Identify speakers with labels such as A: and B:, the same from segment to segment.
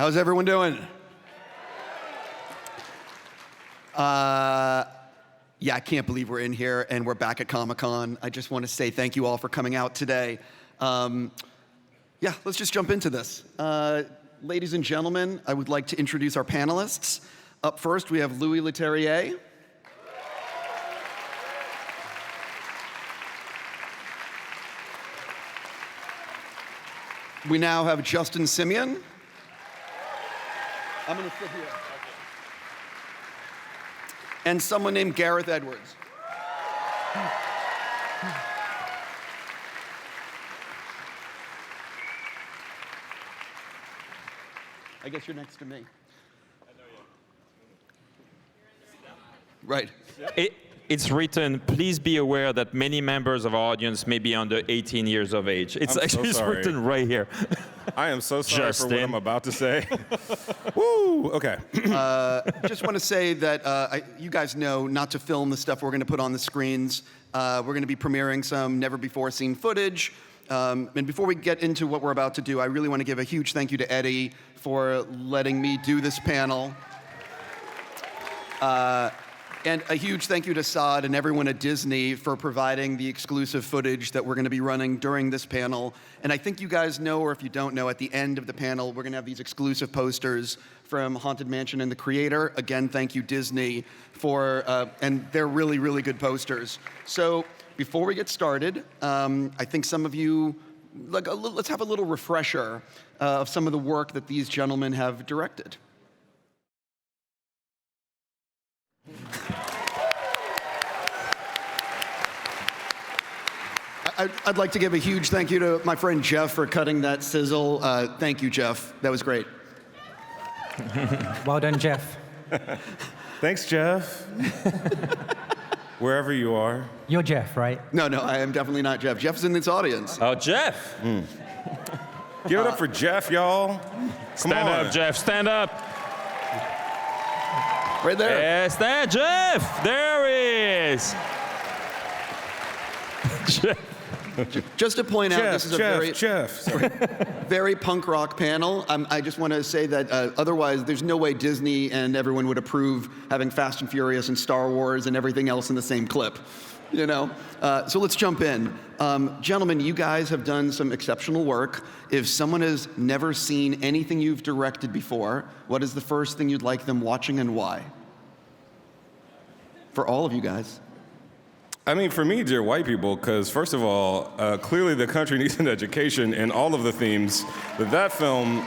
A: How's everyone doing? Yeah, I can't believe we're in here and we're back at Comic-Con. I just want to say thank you all for coming out today. Yeah, let's just jump into this. Ladies and gentlemen, I would like to introduce our panelists. Up first, we have Louis Leterrier. We now have Justin Simien. I'm going to sit here. And someone named Gareth Edwards. I guess you're next to me. I know you. Right.
B: It's written, please be aware that many members of our audience may be under 18 years of age. It's actually written right here.
C: I am so sorry
B: Justin.
C: for what I'm about to say. Woo, okay.
A: Just want to say that you guys know not to film the stuff we're going to put on the screens. We're going to be premiering some never-before-seen footage. And before we get into what we're about to do, I really want to give a huge thank you to Eddie for letting me do this panel. And a huge thank you to Saad and everyone at Disney for providing the exclusive footage that we're going to be running during this panel. And I think you guys know, or if you don't know, at the end of the panel, we're going to have these exclusive posters from Haunted Mansion and the creator. Again, thank you, Disney, for, and they're really, really good posters. So before we get started, I think some of you, let's have a little refresher of some of the work that these gentlemen have directed. I'd like to give a huge thank you to my friend Jeff for cutting that sizzle. Thank you, Jeff. That was great.
D: Well done, Jeff.
C: Thanks, Jeff. Wherever you are.
D: You're Jeff, right?
A: No, I am definitely not Jeff. Jeff's in this audience.
B: Oh, Jeff.
C: Give it up for Jeff, y'all.
B: Stand up, Jeff. Stand up.
A: Right there.
B: Yes, there, Jeff. There he is. Jeff.
A: Just to point out, this is
C: a
A: very punk rock panel. I just want to say that otherwise, there's no way Disney and everyone would approve having Fast and Furious and Star Wars and everything else in the same clip, you know? So let's jump in. Gentlemen, you guys have done some exceptional work. If someone has never seen anything you've directed before, what is the first thing you'd like them watching and why? For all of you guys.
C: I mean, for me, dear white people, because first of all, clearly the country needs an education in all of the themes that film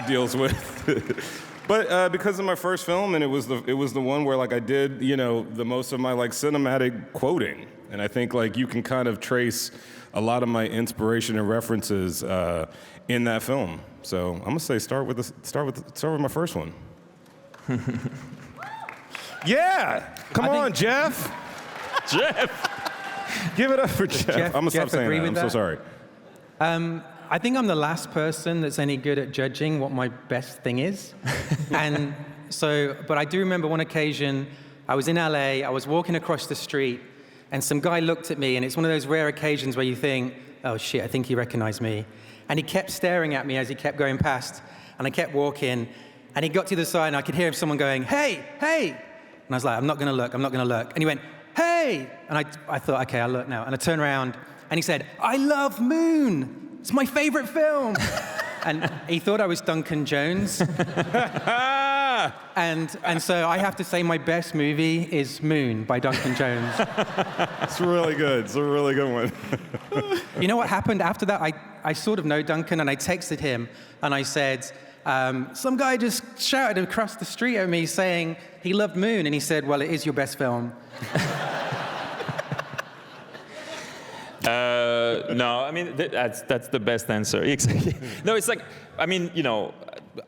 C: deals with. But because of my first film, and it was the one where like I did, you know, the most of my like cinematic quoting, and I think like you can kind of trace a lot of my inspiration and references in that film. So I'm gonna say start with my first one. Yeah, come on, Jeff.
B: Jeff!
C: Give it up for Jeff. I'm going to stop saying that. I'm so sorry.
D: I think I'm the last person that's any good at judging what my best thing is. And so, but I do remember one occasion, I was in LA, I was walking across the street, and some guy looked at me, and it's one of those rare occasions where you think, oh shit, I think he recognized me. And he kept staring at me as he kept going past, and I kept walking, and he got to the side, and I could hear someone going, hey, hey! And I was like, I'm not going to look, I'm not going to look. And he went, hey! And I thought, okay, I'll look now. And I turned around, and he said, I love Moon! It's my favorite film! And he thought I was Duncan Jones. and so I have to say my best movie is Moon by Duncan Jones.
C: It's really good. It's a really good one.
D: You know what happened after that? I sort of know Duncan, and I texted him, and I said, some guy just shouted across the street at me saying he loved Moon, and he said, well, it is your best film.
B: No, I mean, that's the best answer. Exactly. No, it's like, I mean, you know,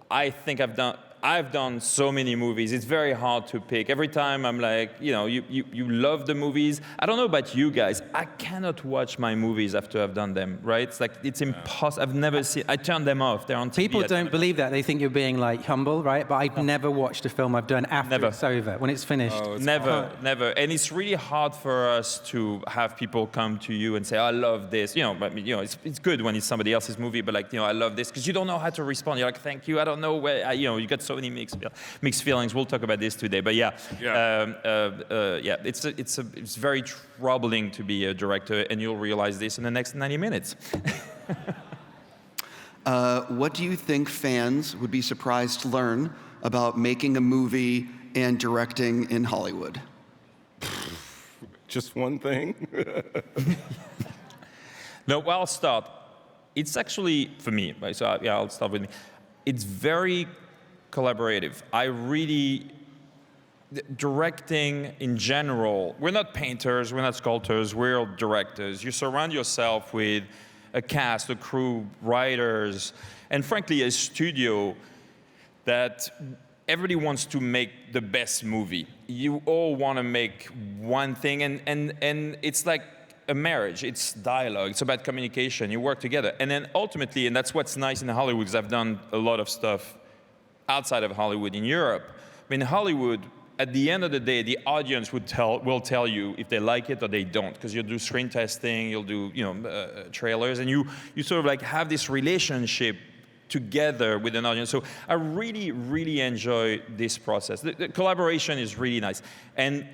B: I think I've done, I've done so many movies. It's very hard to pick. Every time I'm like, you love the movies. I don't know about you guys. I cannot watch my movies after I've done them, right? It's like, it's impossible. I've never seen, I turn them off. They're on TV.
D: People don't believe that. They think you're being like humble, right? But I've never watched a film I've done after it's over, when it's finished.
C: Oh,
B: Never. And it's really hard for us to have people come to you and say, I love this. It's good when it's somebody else's movie, but like, I love this, because you don't know how to respond. You're like, thank you. I don't know where, you got so many mixed feelings. We'll talk about this today, but it's very troubling to be a director, and you'll realize this in the next 90 minutes.
A: What do you think fans would be surprised to learn about making a movie and directing in Hollywood?
C: Just one thing?
B: No, well, I'll start. It's actually, for me, right, so I'll start with me. It's very collaborative. Directing in general, we're not painters, we're not sculptors, we're directors. You surround yourself with a cast, a crew, writers, and frankly, a studio that everybody wants to make the best movie. You all want to make one thing, and it's like a marriage. It's dialogue. It's about communication. You work together. And then ultimately, and that's what's nice in Hollywood, because I've done a lot of stuff outside of Hollywood in Europe. I mean, Hollywood, at the end of the day, the audience will tell you if they like it or they don't, because you'll do screen testing, you'll do trailers, and you sort of like have this relationship together with an audience. So I really, really enjoy this process. The collaboration is really nice. And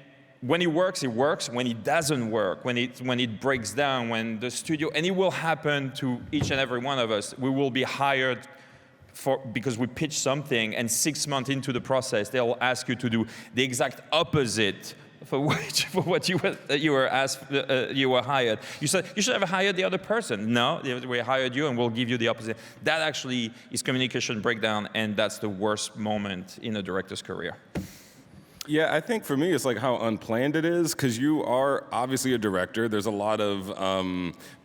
B: when it works, it works. When it doesn't work, when it breaks down, when the studio, and it will happen to each and every one of us, we will be hired because we pitch something, and 6 months into the process, they'll ask you to do the exact opposite for what you were hired. You said you should have hired the other person. No, we hired you, and we'll give you the opposite. That actually is communication breakdown, and that's the worst moment in a director's career.
C: Yeah, I think for me, it's like how unplanned it is, because you are obviously a director. There's a lot of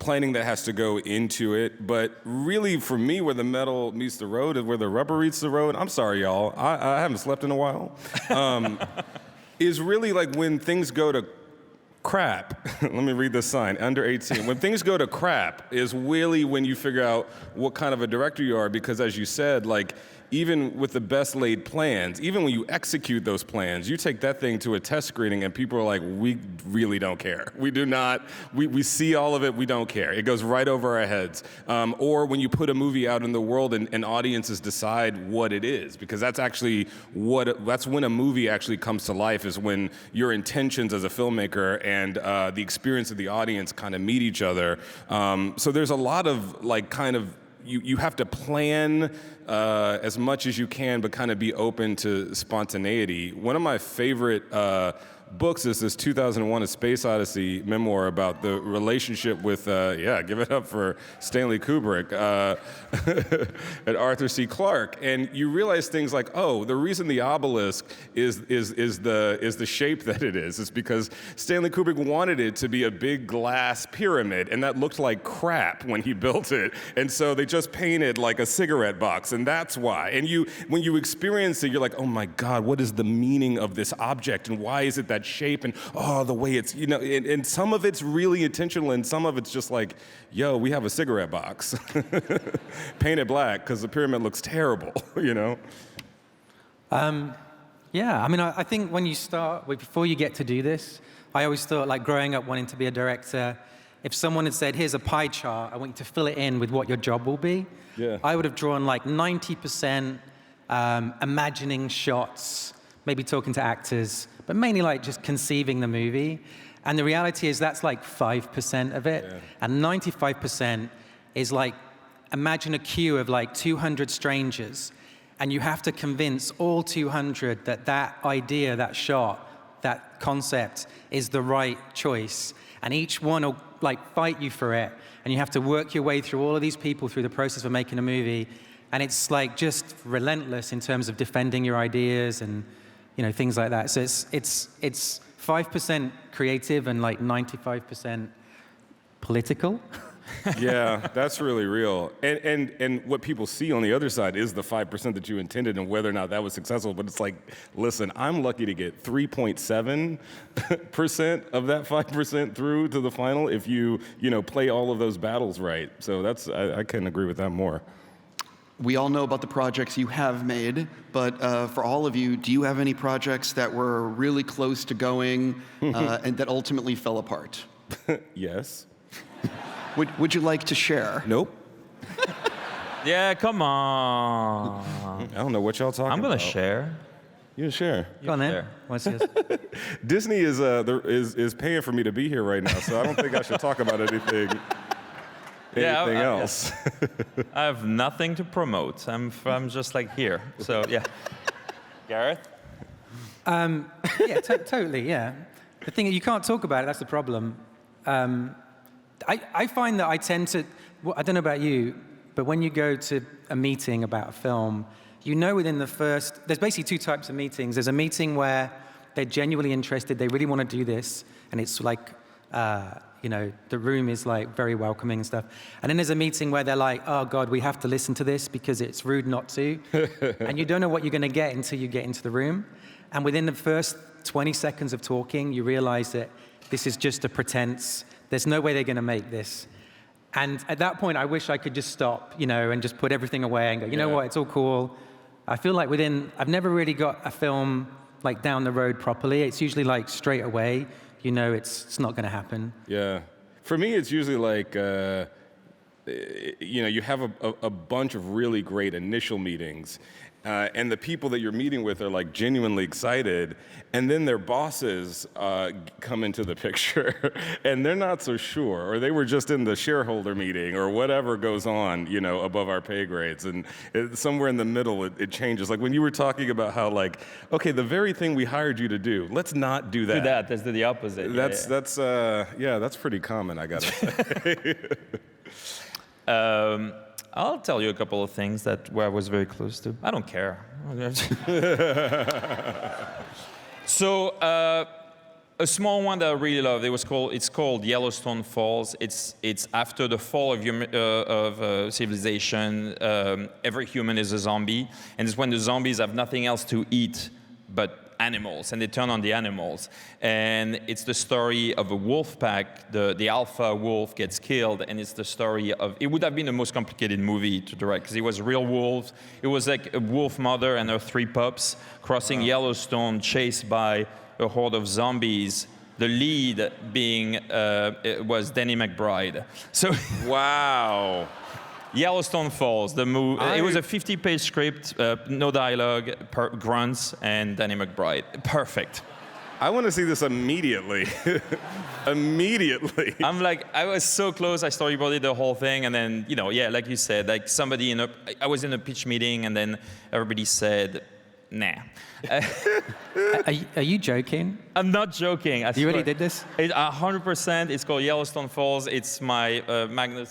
C: planning that has to go into it. But really, for me, where the metal meets the road is where the rubber meets the road. I'm sorry, y'all. I haven't slept in a while. Is really like when things go to crap. Let me read this sign, under 18. When things go to crap is really when you figure out what kind of a director you are, because as you said, like, even with the best laid plans, even when you execute those plans, you take that thing to a test screening and people are like, we really don't care. We do not, we see all of it, we don't care. It goes right over our heads. Or when you put a movie out in the world and audiences decide what it is, because that's actually that's when a movie actually comes to life, is when your intentions as a filmmaker and the experience of the audience kind of meet each other. So there's a lot of like kind of, you have to plan as much as you can, but kind of be open to spontaneity. One of my favorite books is this 2001 A Space Odyssey memoir about the relationship with, give it up for Stanley Kubrick, and Arthur C. Clarke. And you realize things like, oh, the reason the obelisk is the shape that it is because Stanley Kubrick wanted it to be a big glass pyramid, and that looked like crap when he built it. And so they just painted like a cigarette box, and that's why. And when you experience it, you're like, oh my God, what is the meaning of this object, and why is it that shape, and the way it's, and some of it's really intentional, and some of it's just like, yo, we have a cigarette box. Paint it black because the pyramid looks terrible,
D: Yeah, I mean, I think when you start, before you get to do this, I always thought, like growing up wanting to be a director, if someone had said, here's a pie chart, I want you to fill it in with what your job will be, I would have drawn like 90% imagining shots, maybe talking to actors, but mainly like just conceiving the movie. And the reality is that's like 5% of it. Yeah. And 95% is like, imagine a queue of like 200 strangers, and you have to convince all 200 that idea, that shot, that concept is the right choice. And each one will like fight you for it. And you have to work your way through all of these people through the process of making a movie. And it's like just relentless in terms of defending your ideas and things like that. So it's 5% creative and like 95% political.
C: Yeah, that's really real. And what people see on the other side is the 5% that you intended and whether or not that was successful. But it's like, listen, I'm lucky to get 3.7% of that 5% through to the final if you play all of those battles right. So I couldn't agree with that more.
A: We all know about the projects you have made, but for all of you, do you have any projects that were really close to going and that ultimately fell apart?
C: Yes.
A: Would you like to share?
C: Nope.
B: Yeah, come on.
C: I don't know what y'all talking about.
B: I'm gonna share.
C: You share.
D: Go on then.
B: There.
D: What's yours?
C: Disney is paying for me to be here right now, so I don't think I should talk about anything else.
B: I have nothing to promote. I'm just like here. So yeah. Gareth?
D: Yeah, totally, yeah. The thing is, you can't talk about it, that's the problem. I find that I tend to, well, I don't know about you, but when you go to a meeting about a film, you know within the first, there's basically two types of meetings. There's a meeting where they're genuinely interested, they really want to do this, and it's like, the room is like very welcoming and stuff. And then there's a meeting where they're like, oh God, we have to listen to this because it's rude not to. And you don't know what you're going to get until you get into the room. And within the first 20 seconds of talking, you realize that this is just a pretense. There's no way they're going to make this. And at that point, I wish I could just stop, and just put everything away and go, you know what, it's all cool. I feel like I've never really got a film like down the road properly. It's usually like straight away, it's not going to happen.
C: Yeah. For me, it's usually like, you have a bunch of really great initial meetings, and the people that you're meeting with are like genuinely excited, and then their bosses come into the picture, and they're not so sure, or they were just in the shareholder meeting, or whatever goes on, above our pay grades, and somewhere in the middle it changes. Like when you were talking about how like, okay, the very thing we hired you to do, let's not do that.
B: Do that. That's the opposite.
C: That's pretty common, I gotta say.
B: I'll tell you a couple of things where I was very close to. I don't care. So a small one that I really love. It's called Yellowstone Falls. It's after the fall of civilization. Every human is a zombie, and it's when the zombies have nothing else to eat but animals, and they turn on the animals. And it's the story of a wolf pack. The alpha wolf gets killed, and it's the story of, it would have been the most complicated movie to direct, because it was real wolves. It was like a wolf mother and her 3 pups crossing Yellowstone, chased by a horde of zombies. The lead being, was Danny McBride. So
C: Wow.
B: Yellowstone Falls, the movie. It was a 50-page script, no dialogue, grunts, and Danny McBride. Perfect.
C: I want to see this immediately. Immediately.
B: I was so close. I storyboarded the whole thing, and then, like you said, like I was in a pitch meeting, and then everybody said, nah.
D: Are you joking?
B: I'm not joking.
D: You really did this?
B: 100%. It's called Yellowstone Falls. It's my magnum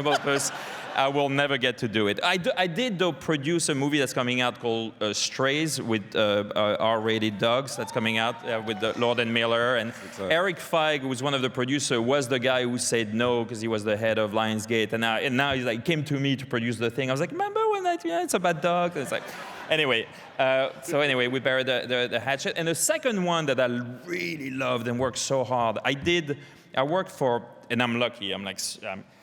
B: opus. I will never get to do it. I did, though, produce a movie that's coming out called Strays with R-rated dogs. That's coming out with Lord and Miller. And Eric Feig, who was one of the producers, was the guy who said no because he was the head of Lionsgate. And now he's like, came to me to produce the thing. I was like, remember when it's about dogs? And it's like, anyway. We buried the hatchet. And the second one that I really loved and worked so hard, I worked for, and I'm lucky,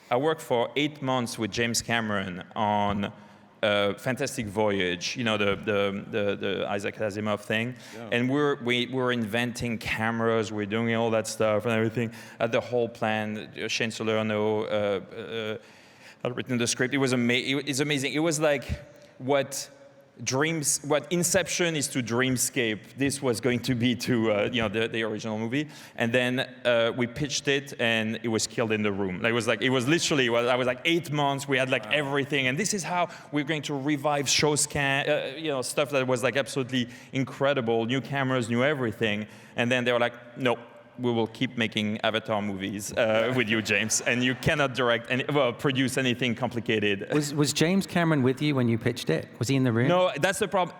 B: I worked for 8 months with James Cameron on Fantastic Voyage, the Isaac Asimov thing. Yeah. And we were inventing cameras, we're doing all that stuff and everything. The whole plan, Shane Salerno had written the script. It's amazing. It was like what Inception is to Dreamscape, this was going to be to the original movie. And then we pitched it, and it was killed in the room. I was like 8 months. We had like everything, and this is how we're going to revive stuff that was like absolutely incredible, new cameras, new everything. And then they were like, no. We will keep making Avatar movies with you, James, and you cannot produce anything complicated.
D: Was James Cameron with you when you pitched it? Was he in the room?
B: No, that's the problem.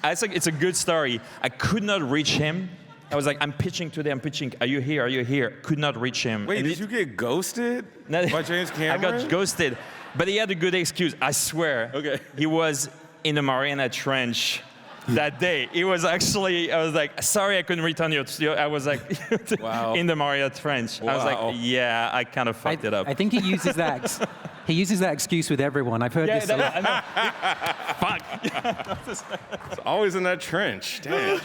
B: It's a good story. I could not reach him I was like, I'm pitching today, I'm pitching. Are you here? Are you here? Could not reach him.
C: Wait,
B: And
C: did you get ghosted
B: No,
C: by James
B: I
C: Cameron?
B: got ghosted. But he had a good excuse, I swear.
C: Okay.
B: He was in the Mariana Trench that day. He was actually, I was like, sorry I couldn't return your, I was like,
C: Wow.
B: in the Mariana Trench. I was
C: Wow.
B: like, yeah, I kind of fucked it up.
D: I think he uses that. He uses that excuse with everyone. I've heard this a lot.
B: I know. Fuck.
C: It's always in that trench. Damn.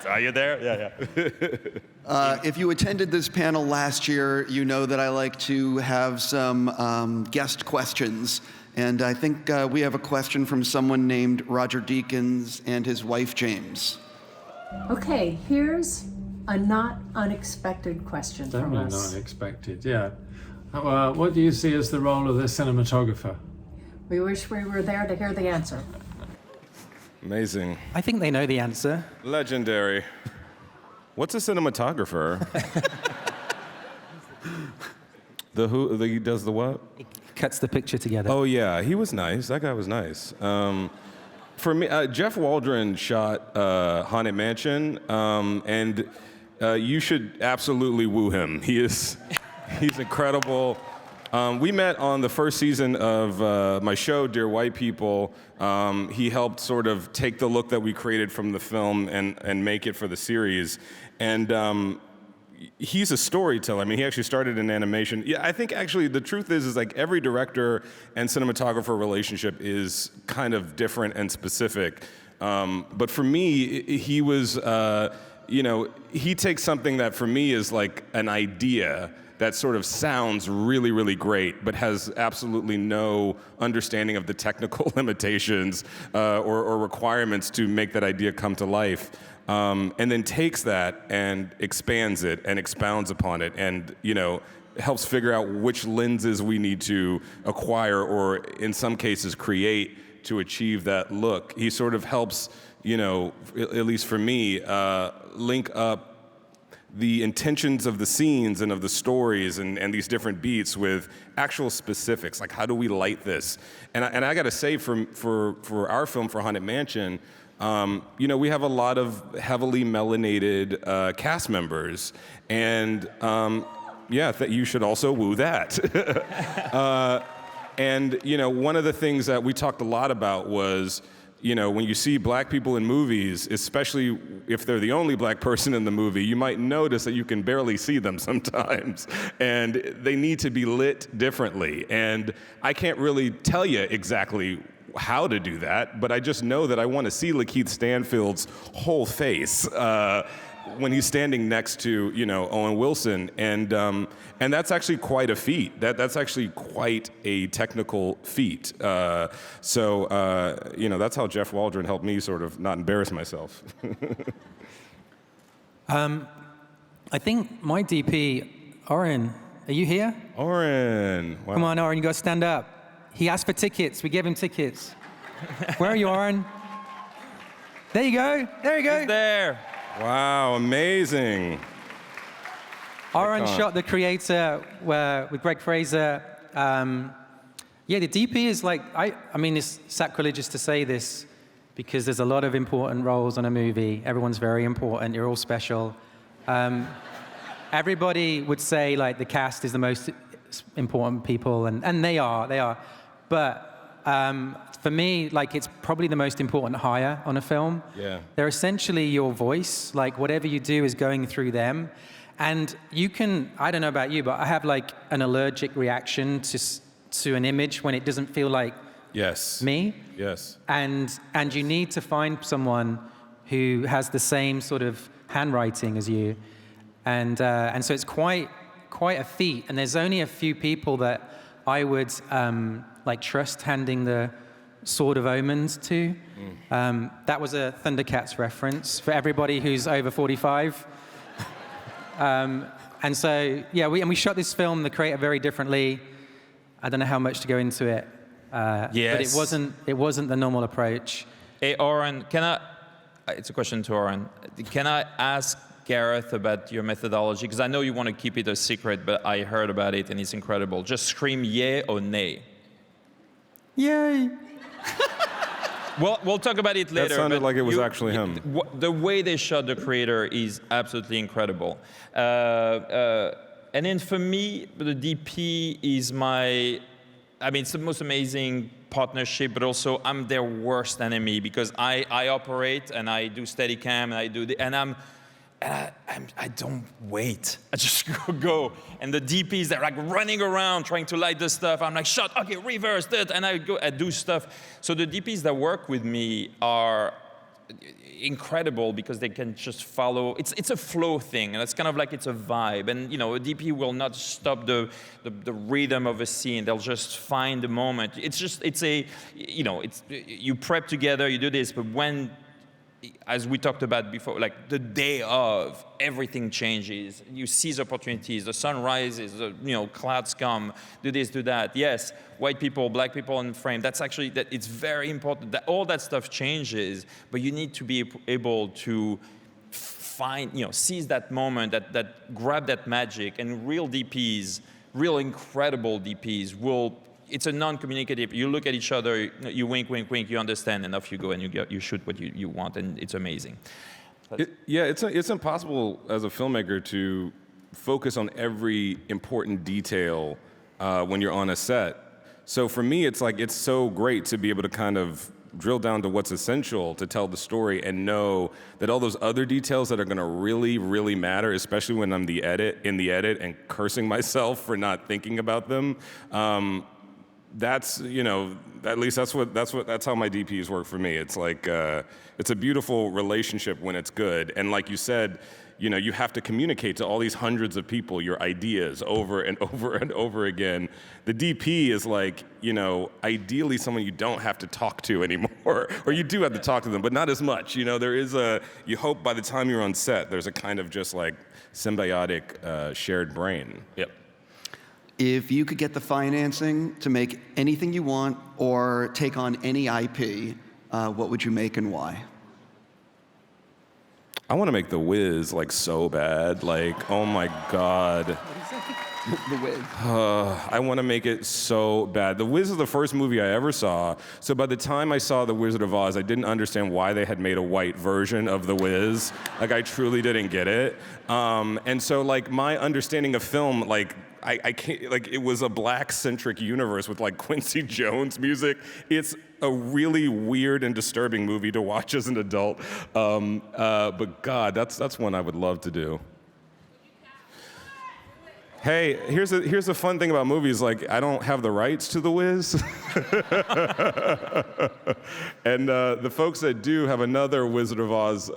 B: Are you there? Yeah.
A: If you attended this panel last year, you know that I like to have some guest questions. And I think we have a question from someone named Roger Deakins and his wife, James.
E: Okay, here's a not unexpected question from
F: Definitely
E: us.
F: not expected, yeah. What do you see as the role of the cinematographer?
E: We wish we were there to hear the answer.
C: Amazing.
D: I think they know the answer.
C: Legendary. What's a cinematographer? He does the what?
D: Cuts the picture together.
C: Oh yeah, he was nice. That guy was nice. For me, Jeff Waldron shot Haunted Mansion, and you should absolutely woo him. He's incredible. We met on the first season of my show, Dear White People. He helped sort of take the look that we created from the film and make it for the series. And he's a storyteller. I mean, he actually started in animation. Yeah, I think actually the truth is like every director and cinematographer relationship is kind of different and specific. But for me, he was, he takes something that for me is like an idea that sort of sounds really, really great, but has absolutely no understanding of the technical limitations or requirements to make that idea come to life. And then takes that and expands it and expounds upon it and, helps figure out which lenses we need to acquire or in some cases create to achieve that look. He sort of helps, at least for me, link up the intentions of the scenes and of the stories and these different beats with actual specifics, like how do we light this? And I gotta say for our film, for Haunted Mansion, we have a lot of heavily melanated cast members, and that you should also woo that. And one of the things that we talked a lot about was, when you see black people in movies, especially if they're the only black person in the movie, you might notice that you can barely see them sometimes, and they need to be lit differently. And I can't really tell you exactly how to do that, but I just know that I want to see Lakeith Stanfield's whole face when he's standing next to Owen Wilson, and that's actually quite a feat. That's actually quite a technical feat. So that's how Jeff Waldron helped me sort of not embarrass myself.
D: I think my DP, Oren, are you here?
C: Oren, wow.
D: Come on, Oren, you got to stand up. He asked for tickets. We gave him tickets. Where are you, Oren? There you go. There you go.
B: He's there.
C: Wow, amazing.
D: Oren shot the creator with Greg Fraser. The DP is like, I mean, it's sacrilegious to say this because there's a lot of important roles on a movie. Everyone's very important. You're all special. Everybody would say like the cast is the most important people, and they are. But for me, like it's probably the most important hire on a film.
C: Yeah.
D: They're essentially your voice. Like whatever you do is going through them. And you can, I don't know about you, but I have like an allergic reaction to an image when it doesn't feel like me.
C: Yes.
D: And you need to find someone who has the same sort of handwriting as you. And so it's quite a feat. And there's only a few people that I would trust handing the Sword of Omens to. That was a Thundercats reference for everybody who's over 45. And so, we shot this film, the creator, very differently. I don't know how much to go into it.
B: Yes.
D: But it wasn't the normal approach.
B: Hey, Oren, it's a question to Oren. Can I ask Gareth about your methodology? Because I know you want to keep it a secret, but I heard about it and it's incredible. Just scream yay or nay.
D: Yay.
B: We'll talk about it later.
C: That sounded
B: but
C: like it was actually him.
B: The way they shot the creator is absolutely incredible. And then for me, the DP is it's the most amazing partnership, but also I'm their worst enemy because I operate and I do Steadicam and I do I don't wait. I just go. And the DPs, they're like running around trying to light the stuff. I'm like, shut, okay, reverse that. And I do stuff. So the DPs that work with me are incredible because they can just follow. It's a flow thing, and it's kind of like it's a vibe. And a DP will not stop the rhythm of a scene. They'll just find the moment. You prep together, you do this, but when, as we talked about before, like the day of, everything changes. You seize opportunities. The sun rises. Clouds come. Do this, do that. Yes, white people, black people in frame. That's actually it's very important. That all that stuff changes, but you need to be able to seize that moment, that grab that magic. And real DPs, real incredible DPs will. It's a non-communicative. You look at each other, you wink, wink, wink, you understand, and off you go, and you shoot what you want, and it's amazing.
C: It's impossible as a filmmaker to focus on every important detail when you're on a set. So for me, it's so great to be able to kind of drill down to what's essential to tell the story and know that all those other details that are going to really, really matter, especially when I'm in the edit and cursing myself for not thinking about them. That's at least that's how my DPs work for me. It's like it's a beautiful relationship when it's good, and like you said, you have to communicate to all these hundreds of people your ideas over and over and over again. The DP is ideally someone you don't have to talk to anymore, or you do have to talk to them, but not as much. There is you hope by the time you're on set, there's a kind of just like symbiotic shared brain.
B: Yep.
A: If you could get the financing to make anything you want or take on any IP, what would you make and why?
C: I want to make The Wiz so bad. Oh my God.
A: The Wiz.
C: I want to make it so bad. The Wiz is the first movie I ever saw. So by the time I saw The Wizard of Oz, I didn't understand why they had made a white version of The Wiz. I truly didn't get it. And so my understanding of film, I can't, it was a black-centric universe with Quincy Jones music. It's a really weird and disturbing movie to watch as an adult. But God, that's one I would love to do. Hey, here's the fun thing about movies. I don't have the rights to The Wiz. And the folks that do have another Wizard of Oz,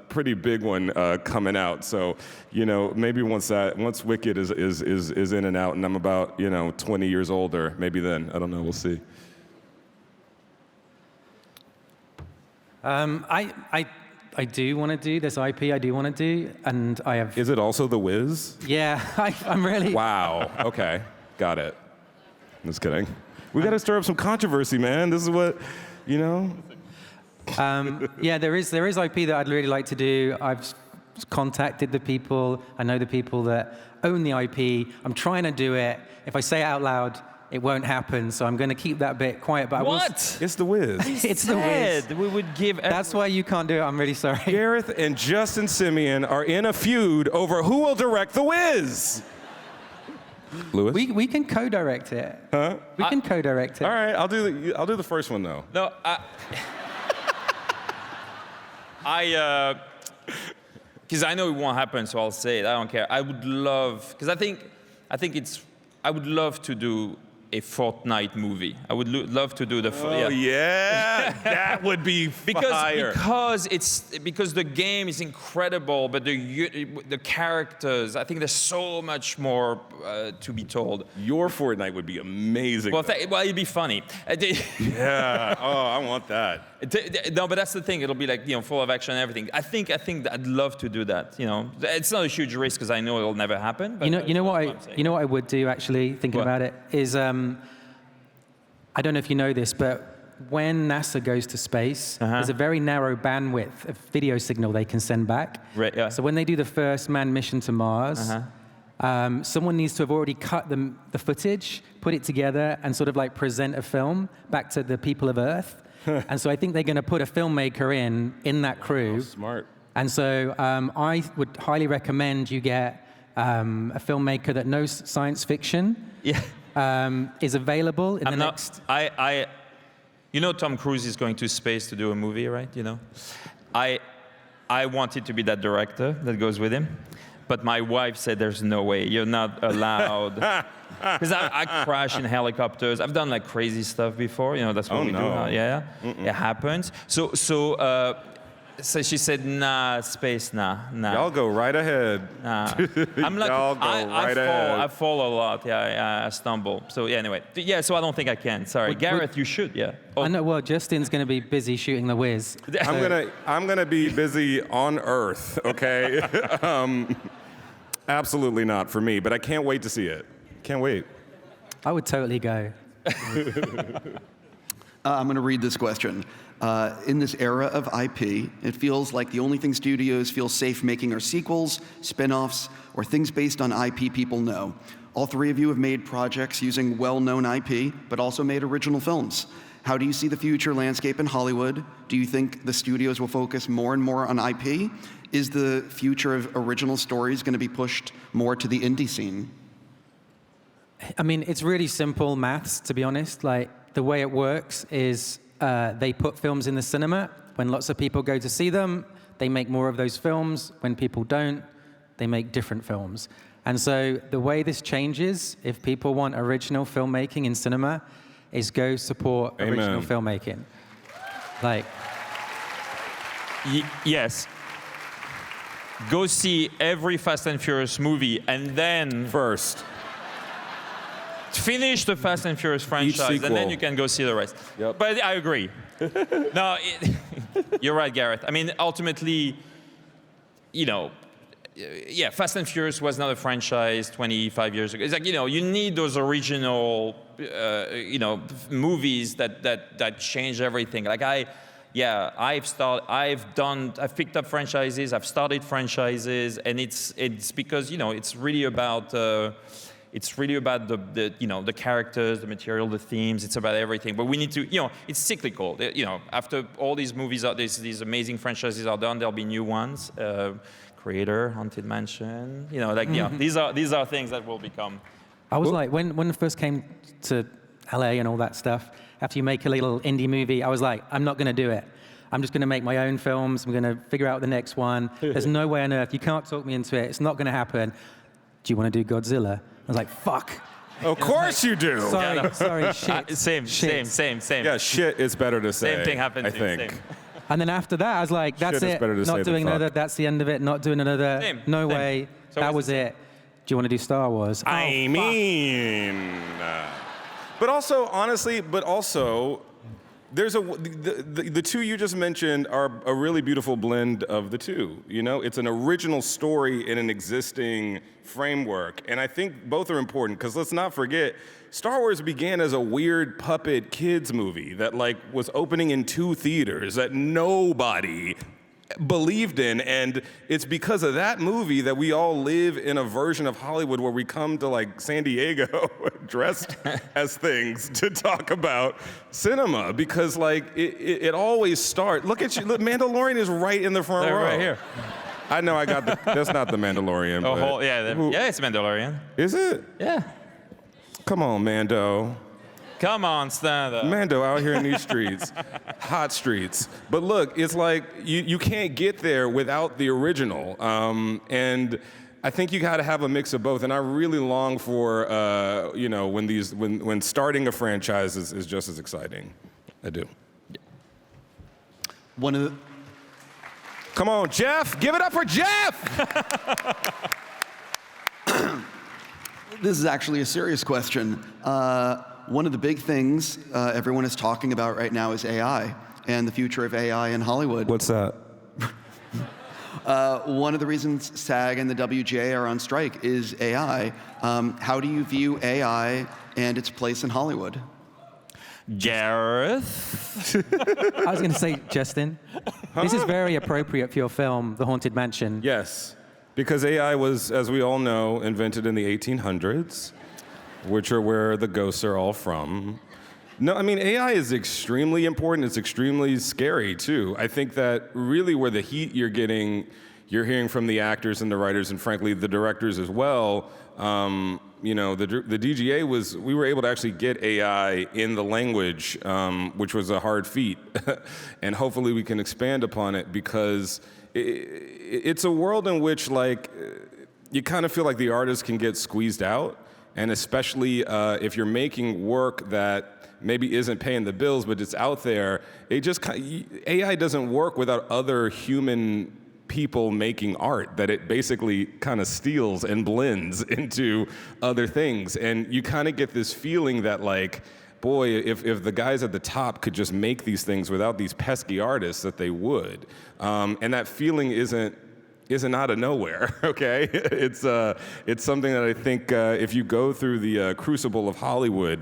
C: pretty big one coming out. So, maybe once Wicked is in and out, and I'm about 20 years older, maybe then. I don't know. We'll see.
D: I do want to do this IP. I do want to do, and I have.
C: Is it also The Wiz?
D: Yeah, I'm really.
C: Wow. Okay, got it. Just kidding. We got to stir up some controversy, man. This is what,
D: Yeah, there is IP that I'd really like to do. I've contacted the people. I know the people that own the IP. I'm trying to do it. If I say it out loud, it won't happen, so I'm going to keep that bit quiet. But
B: What?
C: It's The Wiz.
D: It's The Wiz.
B: We would give.
D: That's why you can't do it. I'm really sorry.
C: Gareth and Justin Simien are in a feud over who will direct The Wiz. Louis?
D: We can co-direct it.
C: Huh?
D: We can co-direct it.
C: All right, I'll do the first one though.
B: No, because I know it won't happen, so I'll say it. I don't care. I would love, because I would love to do a Fortnite movie. I would love to do the.
C: Yeah, that would be fire.
B: Because the game is incredible, but the characters, I think there's so much more to be told.
C: Your Fortnite would be amazing.
B: Well, it'd be funny.
C: Yeah. Oh, I want that.
B: No, but that's the thing. It'll be full of action and everything. I think that I'd love to do that. It's not a huge risk because I know it'll never happen. But
D: you know what I would do actually, thinking about it, is I don't know if you know this, but when NASA goes to space, there's a very narrow bandwidth of video signal they can send back.
B: Right. Yeah.
D: So when they do the first manned mission to Mars, someone needs to have already cut the footage, put it together, and sort of present a film back to the people of Earth. And so I think they're going to put a filmmaker in that crew.
C: Smart.
D: And so I would highly recommend you get a filmmaker that knows science fiction, is available in the next...
B: You know Tom Cruise is going to space to do a movie, right? You know? I wanted to be that director that goes with him, but my wife said there's no way, you're not allowed. Because I crash in helicopters. I've done like crazy stuff before, you know, that's what we do. Yeah, it happens. So she said, nah, space, nah.
C: Y'all go right ahead.
B: I'm like, I fall a lot. Yeah, I stumble. So yeah, anyway, so I don't think I can. Sorry, Gareth, you should. Yeah.
D: I know. Well, Justin's going to be busy shooting The Wiz.
C: I'm gonna be busy on Earth. Okay. Absolutely not for me, but I can't wait to see it. Can't wait.
D: I would totally go.
A: I'm going to read this question. In this era of IP, it feels like the only thing studios feel safe making are sequels, spin-offs, or things based on IP people know. All three of you have made projects using well-known IP, but also made original films. How do you see the future landscape in Hollywood? Do you think the studios will focus more and more on IP? Is the future of original stories going to be pushed more to the indie scene?
D: I mean, it's really simple maths, to be honest. Like, the way it works is they put films in the cinema. When lots of people go to see them, they make more of those films. When people don't, they make different films. And so the way this changes, if people want original filmmaking in cinema, is go support original filmmaking. Like,
B: yes. Go see every Fast and Furious movie, and then
C: First.
B: finish the Fast and Furious franchise, and then you can go see the rest.
C: Yep.
B: But I agree. No, you're right, Gareth. I mean, ultimately, you know, yeah, Fast and Furious was not a franchise 25 years ago. It's like, you know, you need those original, you know, movies that change everything. Like I've picked up franchises, I've started franchises, and it's because, you know, it's really about the you know, the characters, the material, the themes. It's about everything. But we need to, you know, it's cyclical. You know, after all these movies are, these amazing franchises are done, there'll be new ones. Creator, Haunted Mansion. You know, like these are things that will become.
D: I was like, when I first came to LA and all that stuff, after you make a little indie movie, I was like, I'm not going to do it. I'm just going to make my own films. I'm going to figure out the next one. There's no way on earth. You can't talk me into it. It's not going to happen. Do you want to do Godzilla? I was like, fuck.
C: Of course you do.
D: Sorry, shit.
B: Same.
C: Yeah, shit is better to say.
B: Same thing happened
C: I
B: to me.
C: think.
D: And then after that, I was like, that's
C: Shit is
D: it.
C: better to say
D: Not
C: than
D: doing
C: fuck.
D: another. That's the end of it. Not doing another. No way.
B: So
D: that was it. Do you want to do Star Wars?
C: I mean, but also, honestly, there's the two you just mentioned are a really beautiful blend of the two. You know, it's an original story in an existing framework, and I think both are important because let's not forget, Star Wars began as a weird puppet kids movie that like was opening in 2 theaters that nobody believed in, and it's because of that movie that we all live in a version of Hollywood where we come to like San Diego dressed as things to talk about cinema, because like it always starts. Look at you, look, Mandalorian is right in the front row.
B: Right here.
C: I know, that's not the Mandalorian. But
B: Yeah, it's Mandalorian.
C: Is it?
B: Yeah.
C: Come on, Mando.
B: Come on, stand up.
C: Mando out here in these streets, hot streets. But look, it's like you can't get there without the original. And I think you got to have a mix of both. And I really long for, you know, when starting a franchise is just as exciting. I do. Come on, Jeff. Give it up for Jeff.
A: This is actually a serious question. One of the big things everyone is talking about right now is AI and the future of AI in Hollywood.
C: What's that?
A: One of the reasons SAG and the WGA are on strike is AI. How do you view AI and its place in Hollywood?
B: Gareth?
D: I was going to say, Justin, this is very appropriate for your film, The Haunted Mansion.
C: Yes, because AI was, as we all know, invented in the 1800s, which are where the ghosts are all from. No, I mean, AI is extremely important. It's extremely scary, too. I think that really where the heat you're hearing from the actors and the writers and, frankly, the directors as well. You know, the DGA we were able to actually get AI in the language, which was a hard feat. And hopefully we can expand upon it, because it's a world in which, like, you kind of feel like the artist can get squeezed out. And especially if you're making work that maybe isn't paying the bills, but it's out there, AI doesn't work without other human people making art, that it basically kind of steals and blends into other things. And you kind of get this feeling that, like, boy, if the guys at the top could just make these things without these pesky artists, that they would. And that feeling isn't out of nowhere, okay? It's something that I think if you go through the crucible of Hollywood,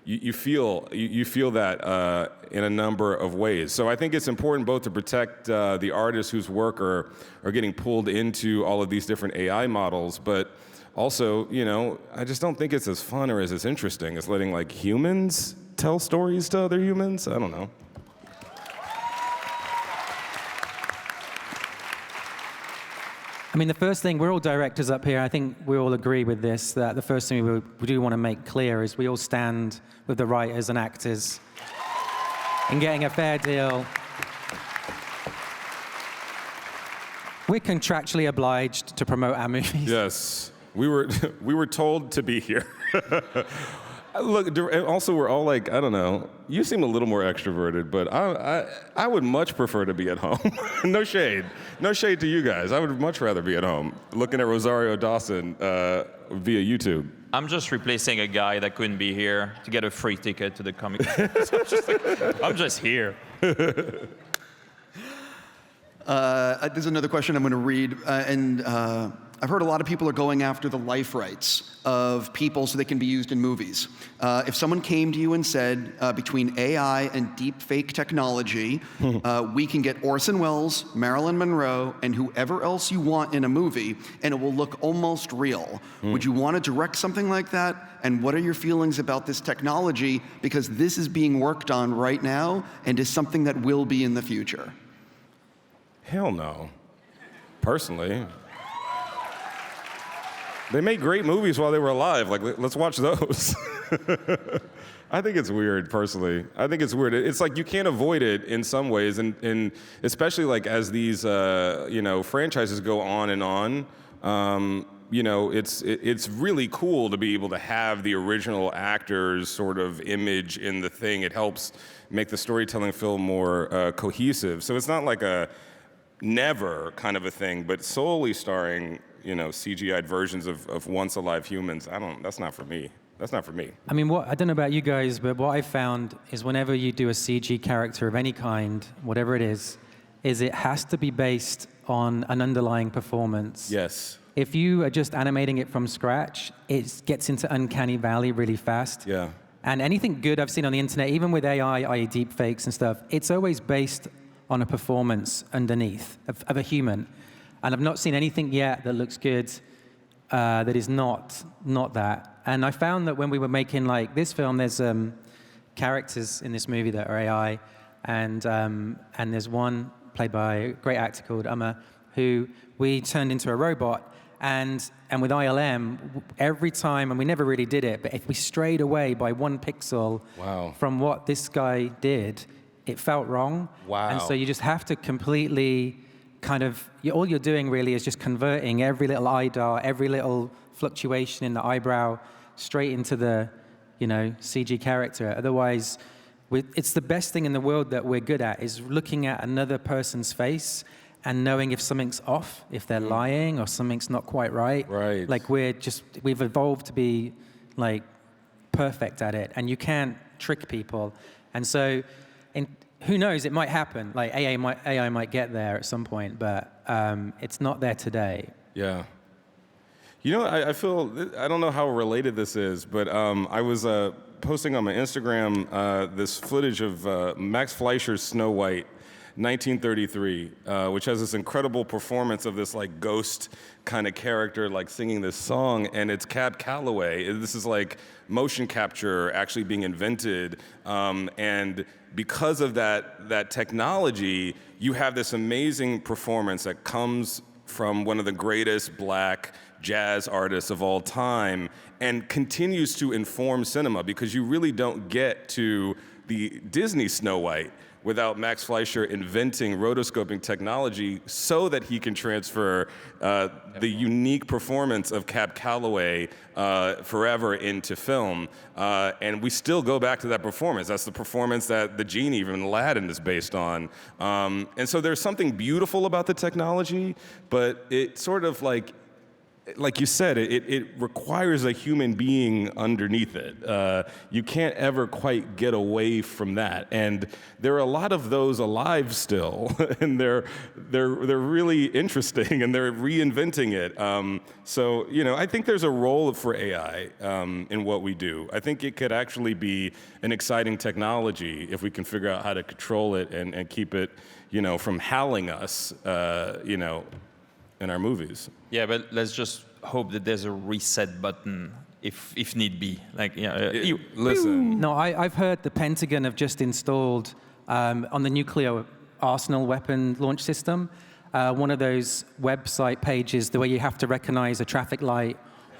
C: you feel that in a number of ways. So I think it's important both to protect the artists whose work are getting pulled into all of these different AI models, but also, you know, I just don't think it's as fun or as interesting as letting, like, humans tell stories to other humans. I don't know.
D: I mean, the first thing, we're all directors up here, I think we all agree with this, that the first thing we do want to make clear is we all stand with the writers and actors in getting a fair deal. We're contractually obliged to promote our movies.
C: Yes, we were told to be here. Look, also we're all like, I don't know, you seem a little more extroverted, but I would much prefer to be at home. No shade to you guys. I would much rather be at home, looking at Rosario Dawson via YouTube.
B: I'm just replacing a guy that couldn't be here to get a free ticket to the comic. So I'm just here.
A: There's another question I'm going to read, I've heard a lot of people are going after the life rights of people so they can be used in movies. If someone came to you and said, between AI and deep fake technology, we can get Orson Welles, Marilyn Monroe, and whoever else you want in a movie, and it will look almost real. Would you want to direct something like that? And what are your feelings about this technology? Because this is being worked on right now and is something that will be in the future.
C: Hell no. Personally. They made great movies while they were alive. Like, let's watch those. I think it's weird, personally. I think it's weird. It's like you can't avoid it in some ways, and especially like as these franchises go on and on. It's really cool to be able to have the original actors' sort of image in the thing. It helps make the storytelling feel more cohesive. So it's not like a never kind of a thing, but solely starring CGI'd versions of once alive humans. That's not for me. That's not for me.
D: I mean, I don't know about you guys, but what I've found is whenever you do a CG character of any kind, whatever it is it has to be based on an underlying performance.
C: Yes.
D: If you are just animating it from scratch, it gets into uncanny valley really fast.
C: Yeah.
D: And anything good I've seen on the internet, even with AI, i.e. deep fakes and stuff, it's always based on a performance underneath of a human. And I've not seen anything yet that looks good that is not that. And I found that when we were making like this film, there's characters in this movie that are AI, and there's one played by a great actor called Uma, who we turned into a robot. And with ILM, every time, and we never really did it, but if we strayed away by 1 pixel from what this guy did, it felt wrong.
C: Wow.
D: And so you just have to completely kind of, all you're doing really is just converting every little eye dart, every little fluctuation in the eyebrow straight into the, CG character. Otherwise, it's the best thing in the world that we're good at, is looking at another person's face and knowing if something's off, if they're lying or something's not quite right.
C: Right.
D: Like we've evolved to be like perfect at it, and you can't trick people. And so, who knows, it might happen. Like AI might get there at some point, but it's not there today.
C: Yeah. I feel, I don't know how related this is, but I was posting on my Instagram this footage of Max Fleischer's Snow White. 1933, which has this incredible performance of this like ghost kind of character like singing this song, and it's Cab Calloway. This is like motion capture actually being invented, and because of that technology, you have this amazing performance that comes from one of the greatest black jazz artists of all time and continues to inform cinema, because you really don't get to the Disney Snow White without Max Fleischer inventing rotoscoping technology so that he can transfer the unique performance of Cab Calloway forever into film. And we still go back to that performance. That's the performance that the genie from Aladdin is based on. And so there's something beautiful about the technology, but it sort of like you said, it requires a human being underneath it. You can't ever quite get away from that. And there are a lot of those alive still, and they're really interesting, and they're reinventing it. So, I think there's a role for AI in what we do. I think it could actually be an exciting technology if we can figure out how to control it and keep it, from howling us, in our movies.
B: Yeah, but let's just hope that there's a reset button if need be.
C: Listen.
D: No, I've heard the Pentagon have just installed on the nuclear arsenal weapon launch system, one of those website pages the way you have to recognize a traffic light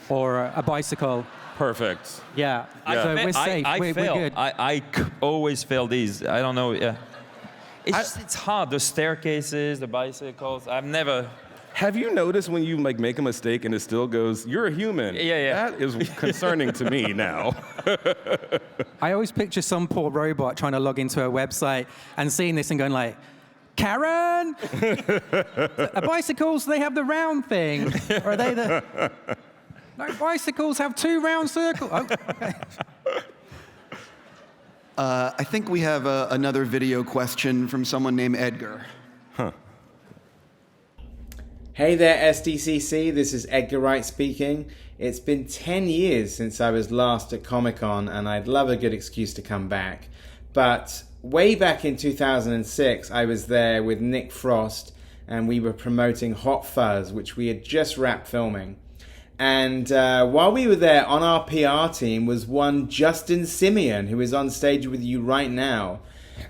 D: or a bicycle.
C: Perfect.
D: Yeah. So we're safe. We're good.
B: I always fail these. I don't know. Yeah. It's hard. The staircases, the bicycles. I've never.
C: Have you noticed when you make a mistake and it still goes, you're a human?
B: Yeah.
C: That is concerning to me now.
D: I always picture some poor robot trying to log into a website and seeing this and going like, Karen, bicycles, they have the round thing. Or are they the... No, bicycles have 2 round circles. Oh, okay.
A: I think we have another video question from someone named Edgar.
G: Hey there, SDCC. This is Edgar Wright speaking. It's been 10 years since I was last at Comic-Con, and I'd love a good excuse to come back. But way back in 2006, I was there with Nick Frost, and we were promoting Hot Fuzz, which we had just wrapped filming. And while we were there, on our PR team was one Justin Simien, who is on stage with you right now.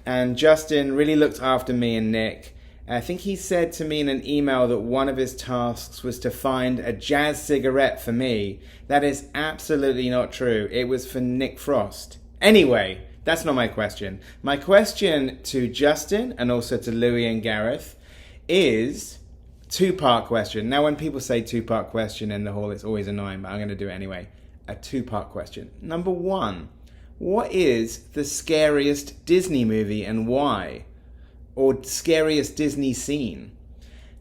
G: And Justin really looked after me and Nick. I think he said to me in an email that one of his tasks was to find a jazz cigarette for me. That is absolutely not true. It was for Nick Frost. Anyway, that's not my question. My question to Justin and also to Louis and Gareth is two-part question. Now, when people say two-part question in the hall, it's always annoying, but I'm going to do it anyway. A two-part question. Number 1, what is the scariest Disney movie and why? Or scariest Disney scene?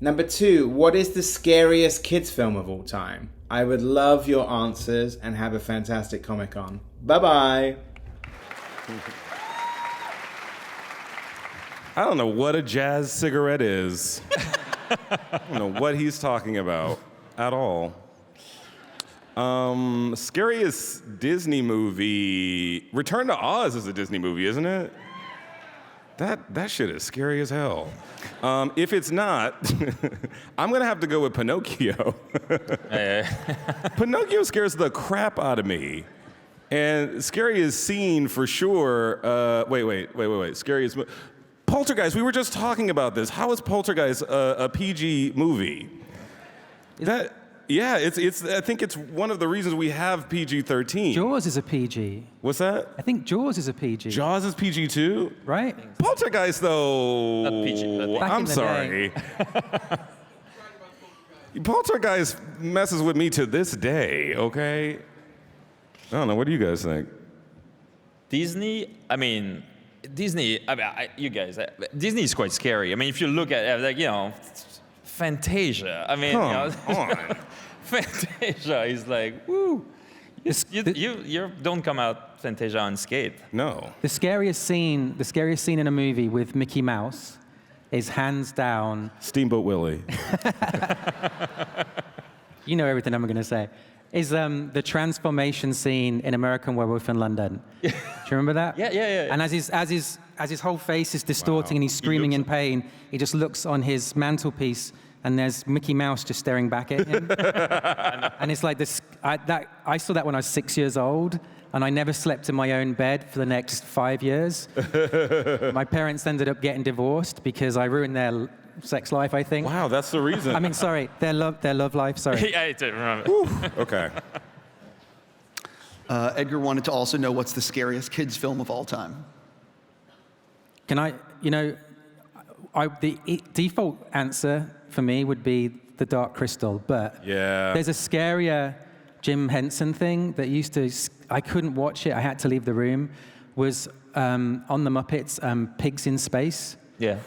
G: Number 2, what is the scariest kids film of all time? I would love your answers, and have a fantastic Comic-Con. Bye-bye.
C: I don't know what a jazz cigarette is. I don't know what he's talking about at all. Scariest Disney movie. Return to Oz is a Disney movie, isn't it? That shit is scary as hell. If it's not, I'm gonna have to go with Pinocchio. Pinocchio scares the crap out of me. And scariest scene for sure. Wait. Scariest. Poltergeist. We were just talking about this. How is Poltergeist a PG movie? Yeah, it's. I think it's one of the reasons we have PG-13.
D: Jaws is a PG.
C: What's that?
D: I think Jaws is a PG.
C: Jaws is PG too?
D: Right?
C: Poltergeist, though.
B: Not PG, but
C: I'm sorry. Poltergeist messes with me to this day. Okay. I don't know. What do you guys think?
B: Disney. You guys. Disney is quite scary. I mean, if you look at it, Fantasia.
C: Come on.
B: Fantasia is like, woo. You don't come out Fantasia unscathed.
C: No.
D: The scariest scene in a movie with Mickey Mouse is hands down
C: Steamboat Willie.
D: You know everything I'm going to say. is the transformation scene in American Werewolf in London. Do you remember that?
B: Yeah.
D: And as his whole face is distorting and he's screaming in pain, he just looks on his mantelpiece and there's Mickey Mouse just staring back at him. And it's like this. I saw that when I was 6 years old, and I never slept in my own bed for the next 5 years. My parents ended up getting divorced because I ruined their sex life, I think.
C: Wow, that's the reason.
D: I mean, sorry, their love life. Sorry.
B: Yeah, I didn't remember.
C: Okay.
A: Edgar wanted to also know what's the scariest kids film of all time.
D: Can I? The default answer for me would be The Dark Crystal, but
C: Yeah.
D: there's a scarier Jim Henson thing that used to. I couldn't watch it. I had to leave the room. Was on the Muppets, Pigs in Space.
B: Yeah.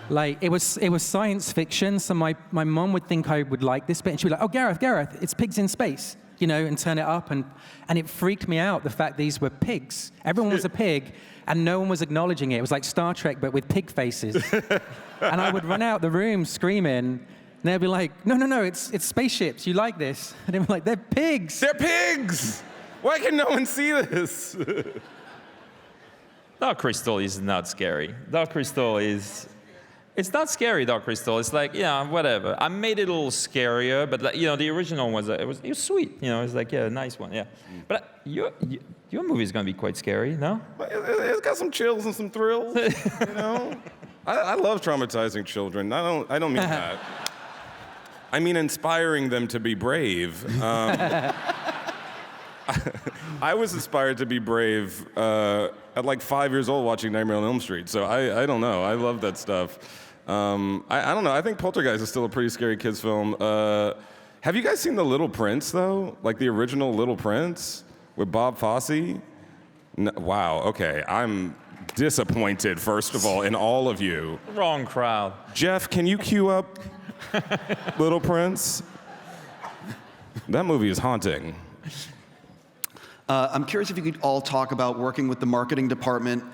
D: Like it was science fiction. So my mom would think I would like this bit, and she'd be like, "Oh, Gareth, it's pigs in space," and turn it up, and it freaked me out. The fact these were pigs. Everyone was a pig, and no one was acknowledging it. It was like Star Trek, but with pig faces. And I would run out the room screaming, and they'd be like, "No, it's spaceships. You like this?" And they'd be like, "They're pigs."
C: They're pigs! Why can no one see this?
B: Dark Crystal is not scary. Dark Crystal is... It's not scary, Dark Crystal. It's like, yeah, whatever. I made it a little scarier, but the original was it was sweet. It's like, yeah, a nice one, yeah. But your movie is gonna be quite scary, no?
C: It's got some chills and some thrills, I love traumatizing children. I don't mean that. I mean inspiring them to be brave. I was inspired to be brave at like 5 years old watching Nightmare on Elm Street. So I don't know. I love that stuff. I don't know. I think Poltergeist is still a pretty scary kids film. Have you guys seen The Little Prince though? Like the original Little Prince with Bob Fosse? No, wow. Okay. I'm disappointed, first of all, in all of you.
B: Wrong crowd.
C: Jeff, can you cue up Little Prince? That movie is haunting.
A: I'm curious if you could all talk about working with the marketing department,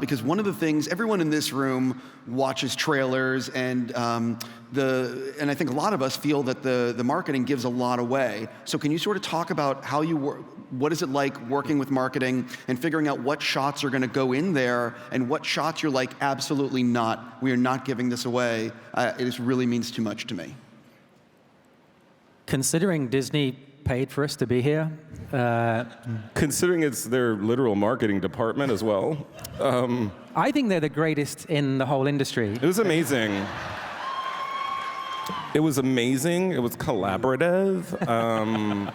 A: because one of the things, everyone in this room watches trailers, and I think a lot of us feel that the marketing gives a lot away. So can you sort of talk about how you work, what is it like working with marketing and figuring out what shots are going to go in there and what shots you're like, absolutely not, we are not giving this away. It just really means too much to me.
D: Considering Disney paid for us to be here.
C: Considering it's their literal marketing department as well.
D: I think they're the greatest in the whole industry.
C: It was amazing. It was amazing. It was collaborative.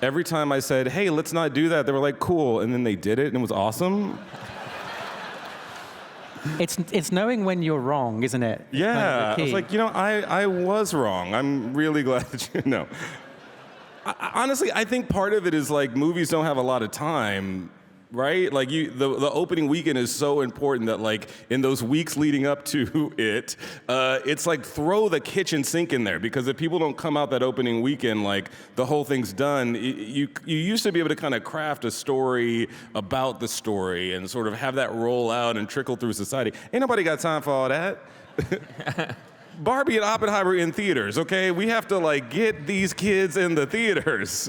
C: Every time I said, hey, let's not do that, they were like, cool. And then they did it, and it was awesome.
D: It's knowing when you're wrong, isn't it?
C: Yeah.
D: Kind of
C: I was like, I was wrong. I'm really glad that you know. Honestly, I think part of it is like movies don't have a lot of time, right? Like the opening weekend is so important that like in those weeks leading up to it, it's like throw the kitchen sink in there, because if people don't come out that opening weekend, like the whole thing's done. You used to be able to kind of craft a story about the story and sort of have that roll out and trickle through society. Ain't nobody got time for all that. Barbie and Oppenheimer in theaters, okay? We have to like get these kids in the theaters.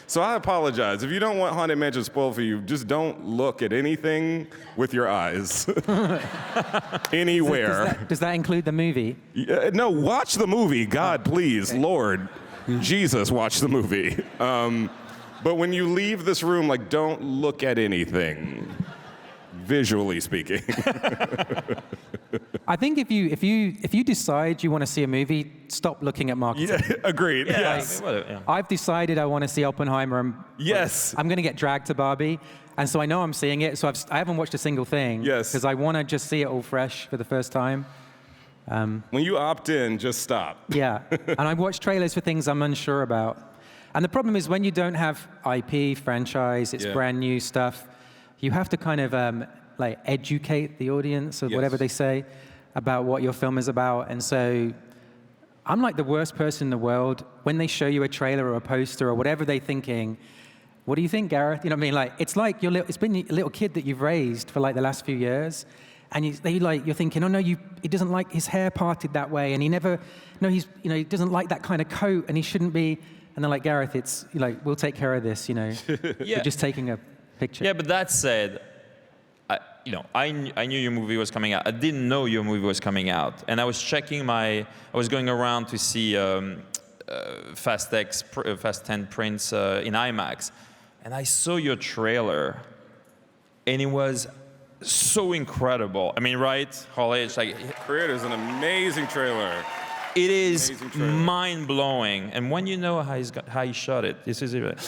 C: So I apologize. If you don't want Haunted Mansion spoiled for you, just don't look at anything with your eyes. Anywhere.
D: Does that include the movie?
C: No, watch the movie. God, please, okay. Lord, Jesus, watch the movie. But when you leave this room, like, don't look at anything, visually speaking.
D: I think if you decide you want to see a movie, stop looking at marketing.
C: Yeah, agreed. Yeah. Yes.
D: I've decided I want to see Oppenheimer.
C: Yes.
D: I'm going to get dragged to Barbie, and so I know I'm seeing it. So I haven't watched a single thing.
C: Yes.
D: Because I want to just see it all fresh for the first time.
C: When you opt in, just stop.
D: Yeah. And I watch trailers for things I'm unsure about. And the problem is when you don't have IP, franchise, it's brand new stuff, you have to kind of like educate the audience or whatever they say about what your film is about. And so I'm like the worst person in the world when they show you a trailer or a poster or whatever they're thinking. What do you think, Gareth? You know what I mean? Like it's like it's been a little kid that you've raised for like the last few years, and you're thinking, oh no, he doesn't like his hair parted that way, and he doesn't like that kind of coat, and he shouldn't be. And And they're like, Gareth, it's like, we'll take care of this,
B: Yeah.
D: We're just taking a picture.
B: Yeah, but that said, I knew your movie was coming out. I didn't know your movie was coming out. And I was checking I was going around to see Fast 10 prints in IMAX. And I saw your trailer, and it was so incredible. I mean, right, Holly? It's like
C: Creator's an amazing trailer.
B: it is mind-blowing. And when you know how he shot it, this is it.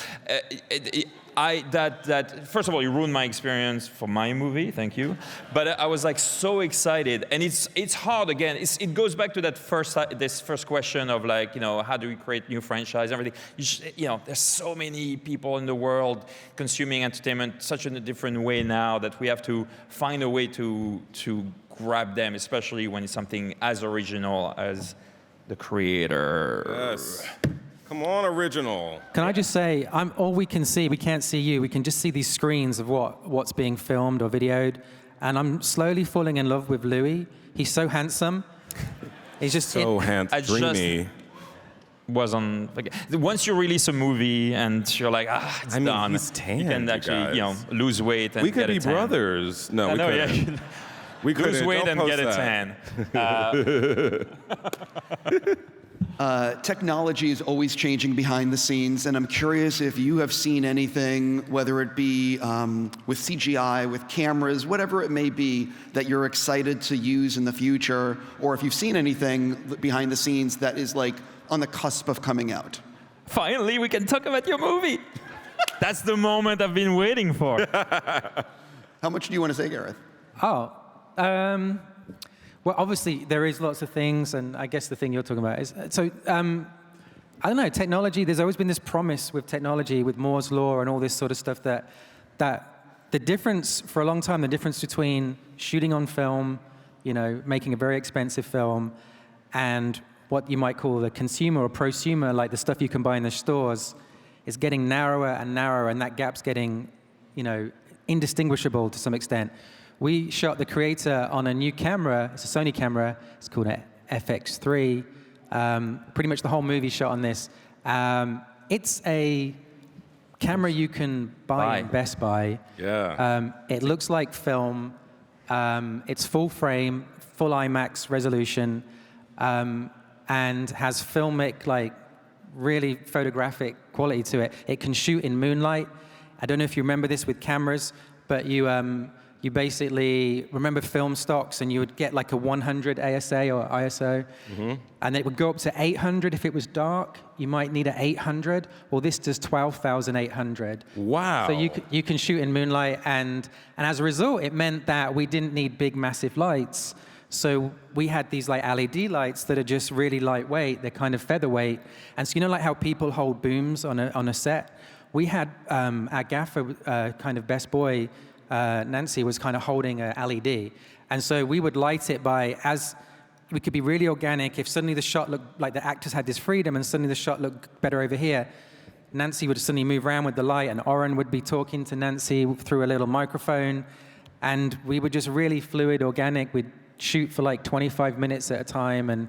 B: First of all, you ruined my experience for my movie. Thank you. But I was like so excited, and it's hard again. It goes back to that first question of like, how do we create new franchise? Everything. There's so many people in the world consuming entertainment such in a different way now that we have to find a way to grab them, especially when it's something as original as the creator.
C: Yes. Come on, original.
D: Can I just say, all we can see, we can't see you, we can just see these screens of what's being filmed or videoed, and I'm slowly falling in love with Louis. He's so handsome. He's just
C: so handsome, dreamy.
B: Once you release a movie and you're like, it's done.
C: He's tan,
B: you can actually, lose weight and
C: we could
B: get a
C: be
B: tan.
C: brothers. No, we couldn't.
B: Yeah.
C: We couldn't.
B: Lose weight
C: Don't
B: and
C: post
B: get a
C: that.
B: tan.
A: Technology is always changing behind the scenes, and I'm curious if you have seen anything, whether it be with CGI, with cameras, whatever it may be, that you're excited to use in the future, or if you've seen anything behind the scenes that is like on the cusp of coming out.
B: Finally, we can talk about your movie. That's the moment I've been waiting for.
A: How much do you want to say, Gareth?
D: Well, obviously, there is lots of things, and I guess the thing you're talking about is, I don't know, technology, there's always been this promise with technology, with Moore's Law and all this sort of stuff, that the difference, for a long time, the difference between shooting on film, making a very expensive film, and what you might call the consumer or prosumer, like the stuff you can buy in the stores, is getting narrower and narrower, and that gap's getting, indistinguishable to some extent. We shot the creator on a new camera. It's a Sony camera. It's called an FX3. Pretty much the whole movie shot on this. It's a camera you can buy in Best Buy.
C: Yeah.
D: It looks like film. It's full frame, full IMAX resolution, and has filmic, really photographic quality to it. It can shoot in moonlight. I don't know if you remember this with cameras, but you basically remember film stocks, and you would get like a 100 ASA or ISO, and it would go up to 800 if it was dark. You might need an 800. Well, this does 12,800.
C: Wow.
D: So you can shoot in moonlight, and as a result, it meant that we didn't need big, massive lights. So we had these LED lights that are just really lightweight. They're kind of featherweight, and so like how people hold booms on a set. We had our gaffer, kind of best boy. Nancy was kind of holding a LED. And so we would light it as we could be really organic. If suddenly the shot looked like the actors had this freedom and suddenly the shot looked better over here, Nancy would suddenly move around with the light, and Oren would be talking to Nancy through a little microphone. And we were just really fluid, organic. We'd shoot for 25 minutes at a time. And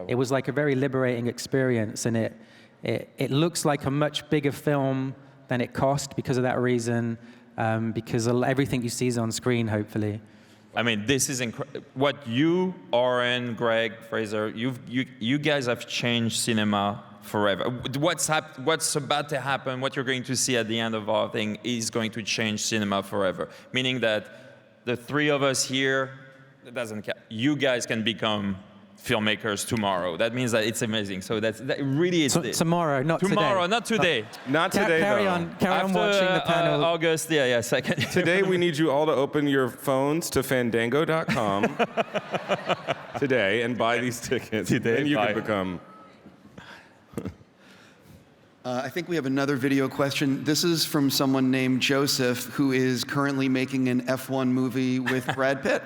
D: it was like a very liberating experience. And it looks like a much bigger film than it cost because of that reason. Because everything you see is on screen, hopefully.
B: I mean, this is incredible. What you, Oren, Greg, Fraser, you guys have changed cinema forever. What's about to happen, what you're going to see at the end of our thing is going to change cinema forever. Meaning that the three of us here, it doesn't count. You guys can become filmmakers tomorrow. That means that it's amazing. So that really is
D: tomorrow, not today.
B: Tomorrow, not today.
C: Not today,
D: carry
C: though.
D: on
B: After,
D: watching the panel.
B: August, second.
C: Today, we need you all to open your phones to fandango.com today and buy these tickets. Then you can become...
A: I think we have another video question. This is from someone named Joseph, who is currently making an F1 movie with Brad Pitt.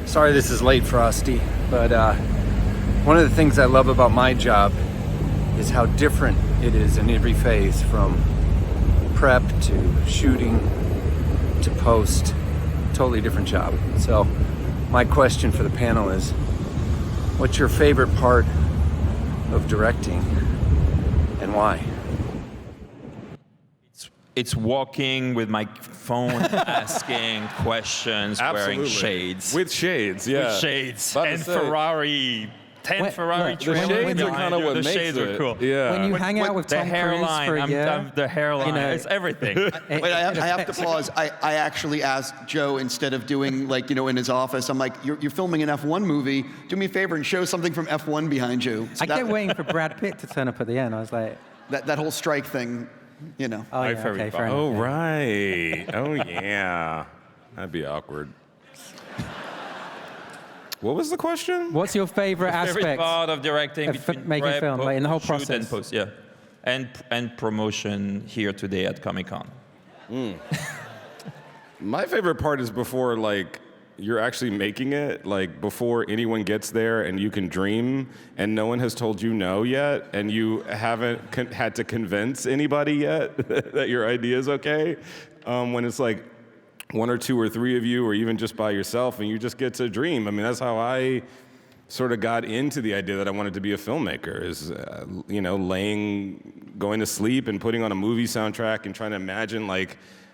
H: Sorry this is late, Frosty, but one of the things I love about my job is how different it is in every phase, from prep to shooting to post. Totally different job. So my question for the panel is, what's your favorite part of directing, and why?
B: It's walking with my phone, asking questions, wearing shades.
C: With shades, yeah.
B: With shades.
C: About to
B: And
C: say.
B: Ferrari. 10 Ferrari
D: look, the
B: trims
C: shades are
B: behind
C: kind of
B: you.
C: what
B: The
C: makes
B: shades
C: it.
B: are cool.
C: Yeah.
D: When you hang out with
B: The
D: Tom Cruise
B: hairline,
D: for a year,
B: the hairline,
D: you know,
B: it's everything.
A: Wait, I have to pause. I actually asked Joe, instead of doing in his office, I'm like, you're filming an F1 movie. Do me a favor and show something from F1 behind you. So
D: I kept waiting for Brad Pitt to turn up at the end. I was like,
A: that whole strike thing,
D: oh,
B: My
D: yeah,
B: favorite
D: okay,
B: part.
D: fair enough.
C: Oh, right. Oh, yeah. That'd be awkward. What was the question?
D: What's your favorite
B: Favorite
D: aspect?
B: part of directing
D: of
B: between
D: making
B: prep,
D: film, like in the whole
B: shoot
D: process?
B: and post, yeah. And promotion here today at Comic-Con.
C: My favorite part is before, you're actually making it, before anyone gets there and you can dream and no one has told you no yet and you haven't had to convince anybody yet that your idea is okay. When it's one or two or three of you or even just by yourself and you just get to dream. I mean, that's how I sort of got into the idea that I wanted to be a filmmaker is, going to sleep and putting on a movie soundtrack and trying to imagine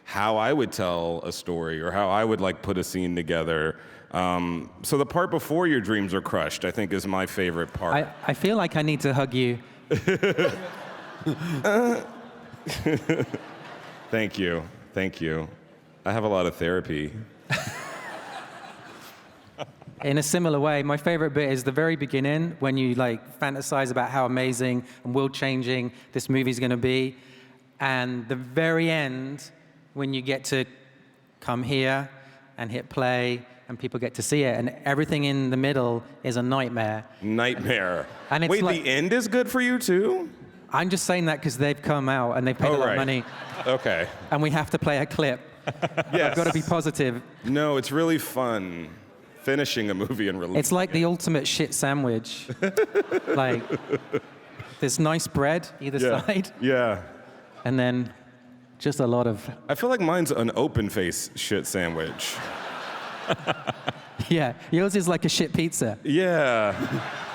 C: how I would tell a story or how I would put a scene together. So the part before your dreams are crushed, I think, is my favorite part.
D: I feel like I need to hug you.
C: Thank you. Thank you. I have a lot of therapy.
D: In a similar way, my favorite bit is the very beginning when you fantasize about how amazing and world-changing this movie's going to be, and the very end when you get to come here and hit play and people get to see it, and everything in the middle is a nightmare.
C: Nightmare.
D: And it's
C: Wait, the end is good for you too?
D: I'm just saying that because they've come out and they've paid a lot of money,
C: Okay.
D: and we have to play a clip.
C: Yes.
D: I've got to be positive.
C: No, it's really fun finishing a movie and releasing
D: It's like the ultimate shit sandwich. There's nice bread either side,
C: Yeah.
D: and then just a lot of,
C: I feel like mine's an open face shit sandwich.
D: yeah. Yours is like a shit pizza.
C: Yeah.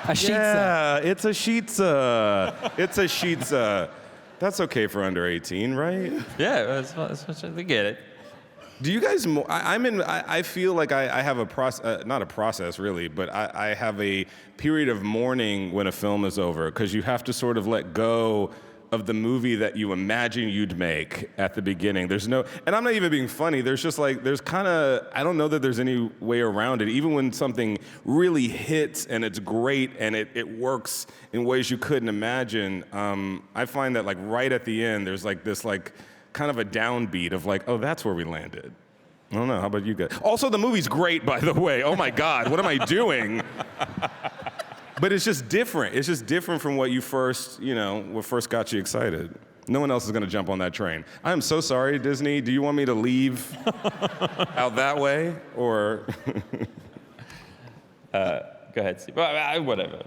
D: A sheetza.
C: Yeah, it's a sheetza. It's a sheetza. That's okay for under 18, right?
B: Yeah, we get it.
C: Do you guys? I feel like I have a process, not a process really, but I have a period of mourning when a film is over because you have to sort of let go of the movie that you imagine you'd make at the beginning. There's no, and I'm not even being funny. There's just there's kind of, I don't know that there's any way around it. Even when something really hits and it's great and it works in ways you couldn't imagine, I find that right at the end, there's this kind of a downbeat of oh, that's where we landed. I don't know, how about you guys? Also, the movie's great, by the way. Oh my God, what am I doing? But it's just different. It's just different from what you first, what first got you excited. No one else is gonna jump on that train. I'm so sorry, Disney. Do you want me to leave out that way, or?
B: Go ahead, Steve. Whatever.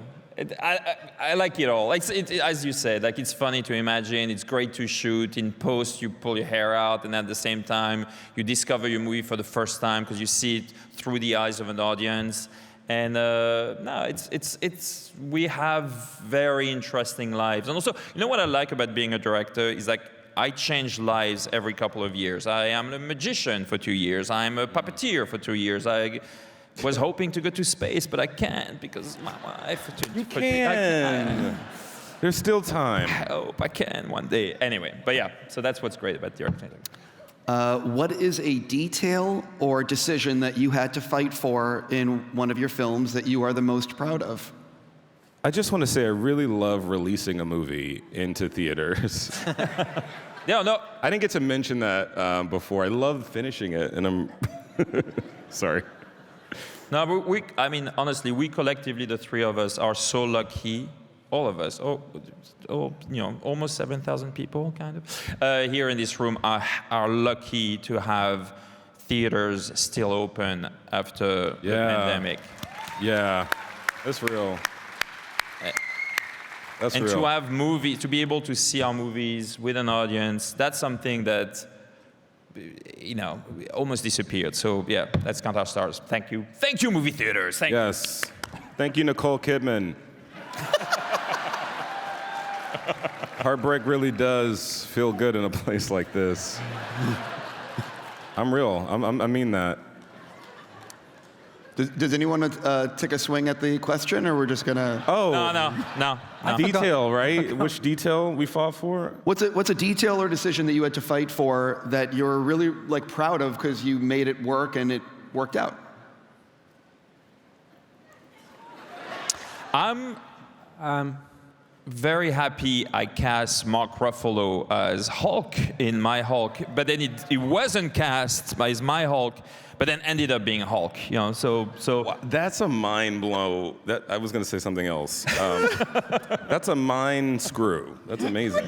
B: I like it all. As you said, it's funny to imagine. It's great to shoot. In post, you pull your hair out, and at the same time, you discover your movie for the first time because you see it through the eyes of an audience. And we have very interesting lives. And also, what I like about being a director is I change lives every couple of years. I am a magician for 2 years. I'm a puppeteer for 2 years. I was hoping to go to space, but I can't because my wife.
C: You can. There's still time.
B: I hope I can one day. Anyway, but yeah, so that's what's great about directing.
A: What is a detail or decision that you had to fight for in one of your films that you are the most proud of?
C: I just want to say I really love releasing a movie into theaters.
B: No.
C: I didn't get to mention that before. I love finishing it, and I'm sorry.
B: No, but honestly, we collectively, the three of us, are so lucky. All of us, almost 7,000 people, kind of, here in this room are lucky to have theaters still open after the pandemic.
C: Yeah, that's real. That's
B: and
C: real.
B: to have movies, to be able to see our movies with an audience, that's something that, almost disappeared. So yeah, let's count our stars. Thank you. Thank you, movie theaters. Thank you.
C: Yes. Thank you, Nicole Kidman. Heartbreak really does feel good in a place like this. I'm real. I mean that.
A: Does anyone take a swing at the question, or we're just gonna?
C: Oh,
B: No.
C: detail, right? Which detail we fought for?
A: What's a detail or decision that you had to fight for that you're really like proud of because you made it work and it worked out?
B: I'm very happy I cast Mark Ruffalo as Hulk in my Hulk, but then it wasn't cast as my Hulk, but then ended up being Hulk. You know, so
C: That's a mind blow. That I was going to say something else. That's a mind screw. That's amazing.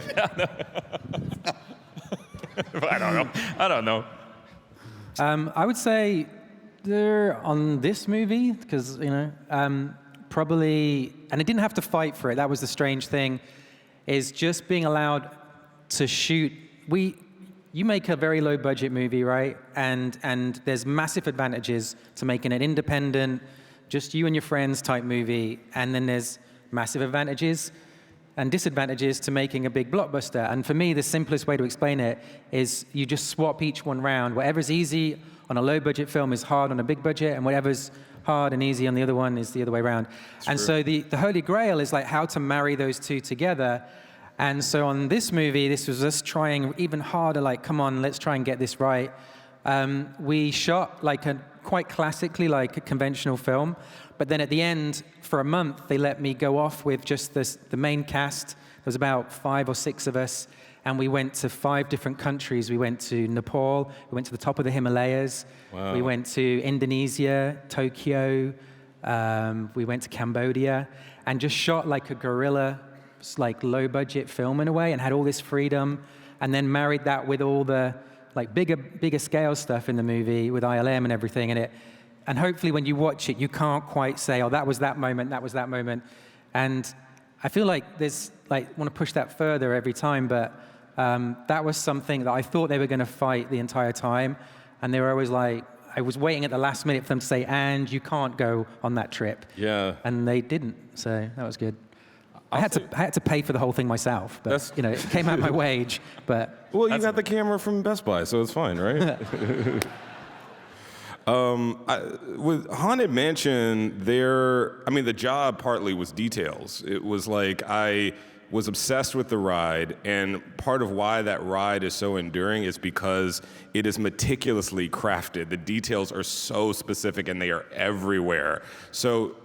B: I don't know.
D: I would say they're on this movie because probably, and I didn't have to fight for it. That was the strange thing, is just being allowed to shoot. You make a very low budget movie, right? And there's massive advantages to making an independent, just you and your friends type movie. And then there's massive advantages and disadvantages to making a big blockbuster. And for me, the simplest way to explain it is you just swap each one round. Whatever's easy on a low budget film is hard on a big budget, and whatever's hard and easy on the other one is the other way around. And so the holy grail is like how to marry those two together. And so on this movie, this was us trying even harder, like, come on, let's try and get this right. We shot like quite classically like a conventional film, but then at the end, for a month, they let me go off with just the main cast. There was about 5 or 6 of us, and we went to 5 different countries. We went to Nepal, we went to the top of the Himalayas,
C: Wow.
D: We went to Indonesia, Tokyo, we went to Cambodia, and just shot like a guerrilla, like low-budget film in a way, and had all this freedom, and then married that with all the like bigger scale stuff in the movie with ILM and everything in it. And hopefully when you watch it, you can't quite say, oh, that was that moment, that was that moment. And I feel like there's, like, want to push that further every time, but that was something that I thought they were going to fight the entire time. And they were always like, I was waiting at the last minute for them to say, and you can't go on that trip.
C: Yeah.
D: And they didn't, so that was good. I had to pay for the whole thing myself, but it came out my wage. But
C: Well, you got the camera from Best Buy, so it's fine, right? With Haunted Mansion, the job partly was details. It was like I was obsessed with the ride, and part of why that ride is so enduring is because it is meticulously crafted. The details are so specific, and they are everywhere. So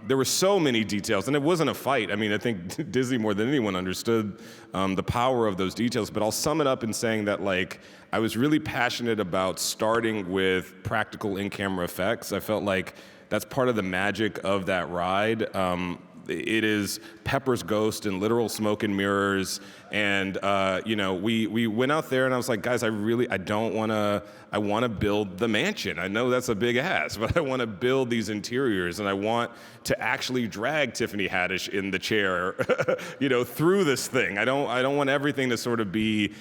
C: there were so many details, and it wasn't a fight. I mean, I think Disney more than anyone understood the power of those details, but I'll sum it up in saying that, like, I was really passionate about starting with practical in-camera effects. I felt like that's part of the magic of that ride. It is Pepper's ghost and literal smoke and mirrors, and we went out there, and I was like, guys, I want to build the mansion. I know that's a big ask, but I want to build these interiors, and I want to actually drag Tiffany Haddish in the chair, through this thing. I don't want everything to sort of be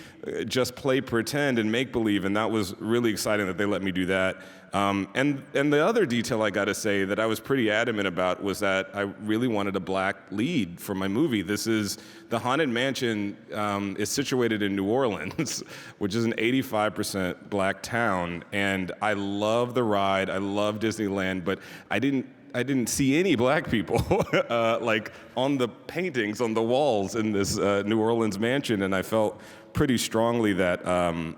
C: just play pretend and make believe, and that was really exciting that they let me do that. And the other detail I got to say that I was pretty adamant about was that I really wanted a black lead for my movie. The Haunted Mansion is situated in New Orleans, which is an 85% black town, and I love the ride. I love Disneyland, but I didn't see any black people like on the paintings on the walls in this New Orleans mansion, and I felt pretty strongly that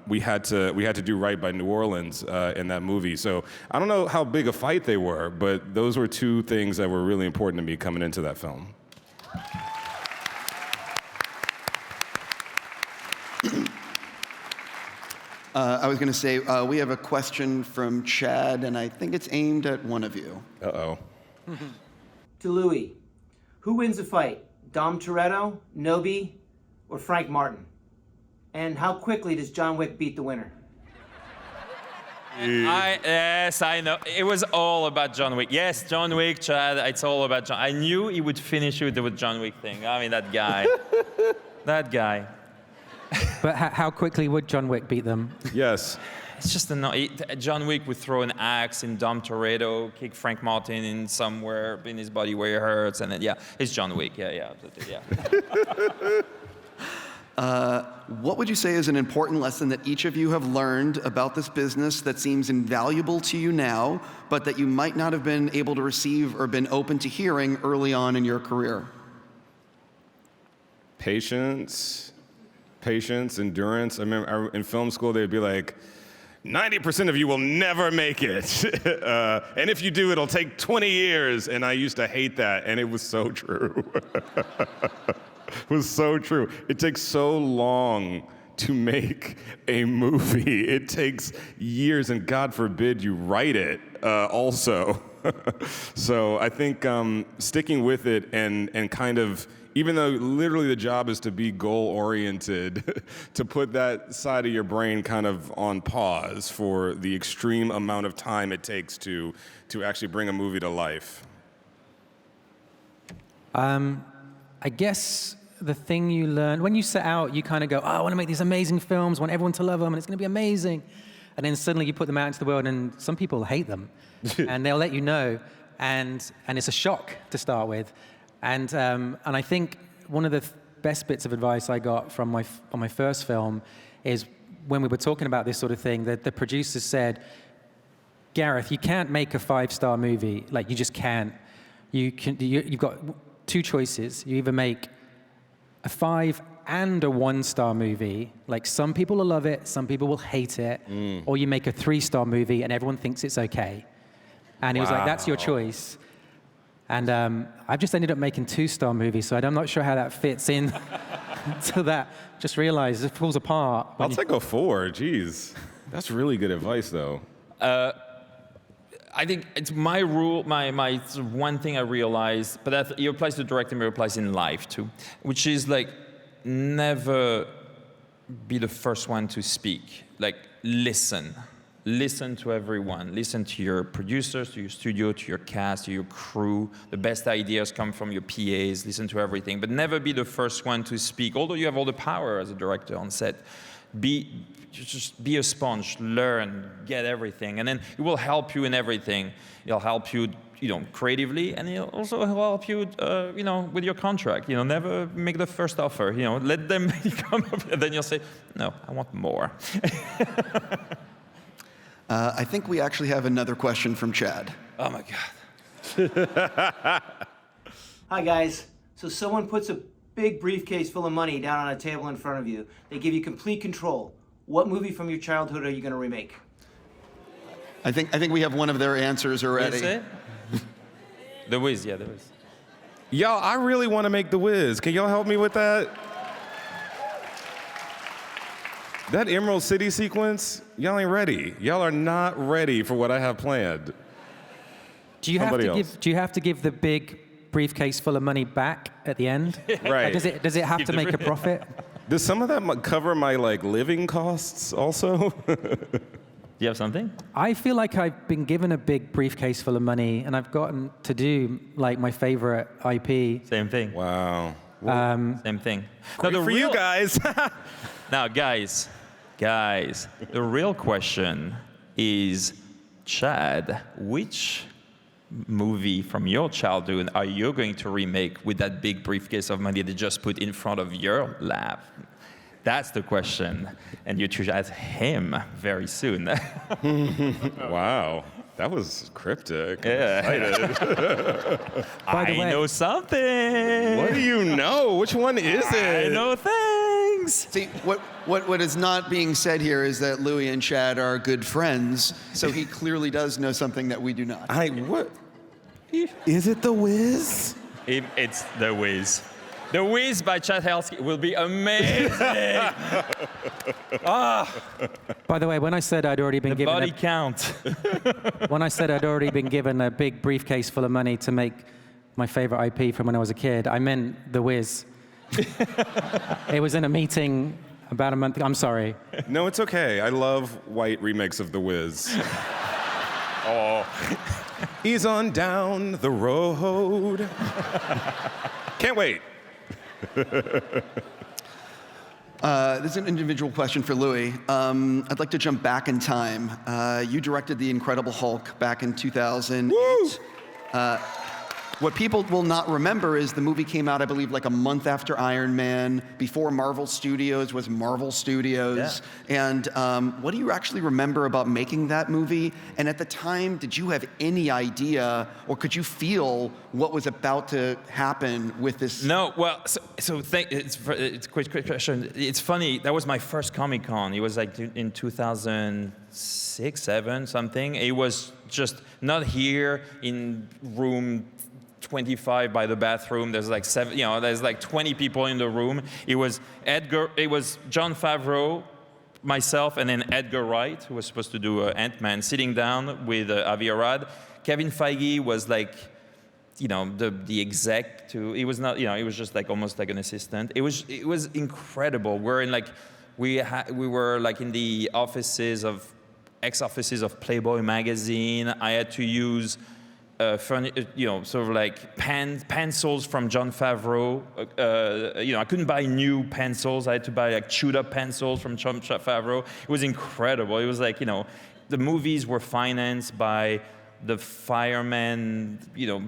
C: we had to do right by New Orleans in that movie. So I don't know how big a fight they were, but those were 2 things that were really important to me coming into that film.
A: I was going to say, we have a question from Chad, and I think it's aimed at one of you.
C: Uh-oh.
I: To Louis, who wins the fight? Dom Toretto, Nobi, or Frank Martin? And how quickly does John Wick beat the winner?
B: Yes, I know. It was all about John Wick. Yes, John Wick, Chad, it's all about John. I knew he would finish with the John Wick thing. I mean, that guy. That guy.
D: But how quickly would John Wick beat them?
C: Yes.
B: It's just John Wick would throw an axe in Dom Toretto, kick Frank Martin in somewhere in his body where it hurts, and then, yeah, it's John Wick. Yeah.
A: What would you say is an important lesson that each of you have learned about this business that seems invaluable to you now, but that you might not have been able to receive or been open to hearing early on in your career?
C: Patience, endurance. I remember in film school, they'd be like, 90% of you will never make it. And if you do, it'll take 20 years. And I used to hate that, and it was so true. It was so true. It takes so long to make a movie. It takes years, and God forbid you write it also. So I think sticking with it and kind of, even though literally the job is to be goal-oriented, to put that side of your brain kind of on pause for the extreme amount of time it takes to actually bring a movie to life.
D: I guess the thing you learn, when you set out, you kind of go, oh, I want to make these amazing films, I want everyone to love them, and it's going to be amazing. And then suddenly you put them out into the world, and some people hate them. And they'll let you know, and it's a shock to start with. And I think one of the best bits of advice I got from on my first film is when we were talking about this sort of thing, that the producers said, Gareth, you can't make a 5-star movie. Like, you just can't. You've got two choices. You either make a 5 and a 1-star movie. Like, some people will love it, some people will hate it. Or you make a 3-star movie and everyone thinks it's okay. And he was like, that's your choice. And I've just ended up making 2-star movies, so I'm not sure how that fits in to that. Just realized it falls apart.
C: I'll take a 4, geez. That's really good advice, though.
B: I think it's my rule, my sort of one thing I realized, but that it applies to directing, but it applies in life too, which is like, never be the first one to speak. Like, listen. Listen to everyone. Listen to your producers, to your studio, to your cast, to your crew. The best ideas come from your PAs. Listen to everything, but never be the first one to speak. Although you have all the power as a director on set, just be a sponge, learn, get everything, and then it will help you in everything. It'll help you, creatively, and it'll also help you, with your contract. Never make the first offer. Let them come up, and then you'll say, no, I want more.
A: I think we actually have another question from Chad.
B: Oh my God.
I: Hi guys. So someone puts a big briefcase full of money down on a table in front of you. They give you complete control. What movie from your childhood are you going to remake?
A: I think we have one of their answers already.
B: Is it? The Wiz, yeah, The Wiz.
C: Y'all, I really want to make The Wiz. Can y'all help me with that? That Emerald City sequence, y'all ain't ready. Y'all are not ready for what I have planned.
D: Do you have to give the big briefcase full of money back at the end?
C: Right.
D: Does it have to make a profit?
C: Does some of that cover my living costs also?
B: Do you have something?
D: I feel like I've been given a big briefcase full of money, and I've gotten to do my favorite IP.
B: Same thing.
C: Wow.
B: Same thing.
C: Now, for you guys.
B: Now, guys, the real question is, Chad, which movie from your childhood are you going to remake with that big briefcase of money they just put in front of your lap? That's the question, and you should ask him very soon.
C: Wow, that was cryptic.
B: Yeah. I know something.
C: What do you know? Which one is it?
B: I know things.
A: See, what is not being said here is that Louis and Chad are good friends, so he clearly does know something that we do not.
C: What? Is it The Wiz?
B: It's The Wiz. The Wiz by Chad Helsky will be amazing.
D: By the way, when I said I'd already been given
B: body count.
D: When I said I'd already been given a big briefcase full of money to make my favorite IP from when I was a kid, I meant The Wiz. It was in a meeting about a month ago. I'm sorry.
C: No, it's okay. I love white remakes of The Wiz. Oh. He's on down the road. Can't wait.
A: This is an individual question for Louis. I'd like to jump back in time. You directed The Incredible Hulk back in 2008. What people will not remember is the movie came out, I believe, like a month after Iron Man, before Marvel Studios was Marvel Studios. Yeah. And what do you actually remember about making that movie? And at the time, did you have any idea, or could you feel what was about to happen with this?
B: No, well, it's a quick question. It's funny, that was my first Comic-Con. It was like in 2006, 7, something. It was just not here in room 25 by the bathroom. There's like 7, there's like 20 people in the room. It was Jon Favreau, myself, and then Edgar Wright, who was supposed to do Ant-Man, sitting down with Avi Arad. Kevin Feige was like, the exec to. He was not, he was just like almost like an assistant. It was incredible. We were like in the ex-offices of Playboy magazine. I had to use sort of like pencils from Jon Favreau. I couldn't buy new pencils. I had to buy like chewed up pencils from Jon Favreau. It was incredible. It was like, the movies were financed by the fireman,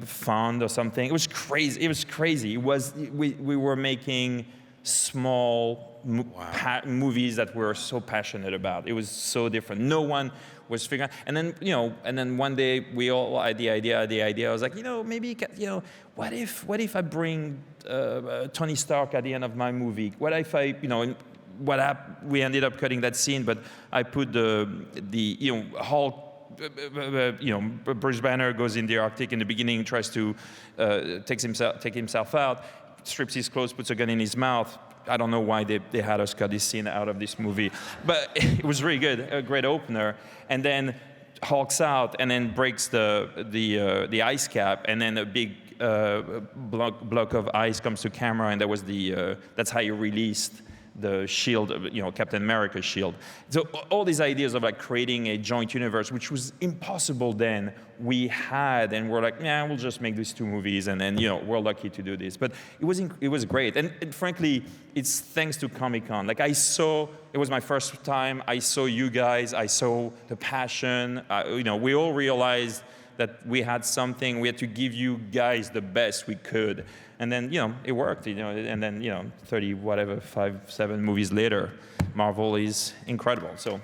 B: fund or something. It was crazy. It was crazy. We were making small movies that we're so passionate about. It was so different. No one was figuring out. And then one day we all had the idea. I was like, maybe, what if I bring Tony Stark at the end of my movie? What if we ended up cutting that scene, but I put the Hulk. Bruce Banner goes in the Arctic in the beginning, tries to take himself out, strips his clothes, puts a gun in his mouth. I don't know why they had us cut this scene out of this movie, but it was really good, a great opener. And then Hulk's out, and then breaks the ice cap, and then a big block of ice comes to camera, and that's how you released the shield, Captain America's shield. So all these ideas of like creating a joint universe, which was impossible then, we had, and we're like, yeah, we'll just make these 2 movies, and then we're lucky to do this. But it was great, and frankly, it's thanks to Comic-Con. Like it was my first time. I saw you guys. I saw the passion. We all realized that we had something. We had to give you guys the best we could. And then, it worked, and then, 30, whatever, 5, 7 movies later, Marvel is incredible, so.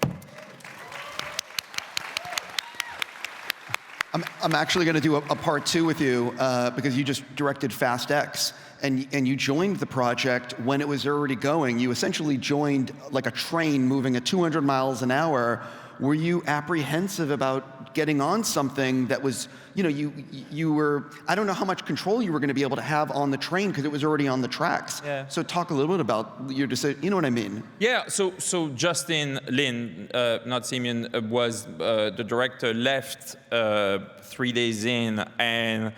A: I'm actually going to do a part 2 with you because you just directed Fast X, and you joined the project when it was already going. You essentially joined like a train moving at 200 miles an hour. Were you apprehensive about getting on something that was, you were, I don't know how much control you were going to be able to have on the train because it was already on the tracks. Yeah. So talk a little bit about your decision, you know what I mean?
B: Yeah, so Justin Lin, not Simien, was the director, left 3 days in, and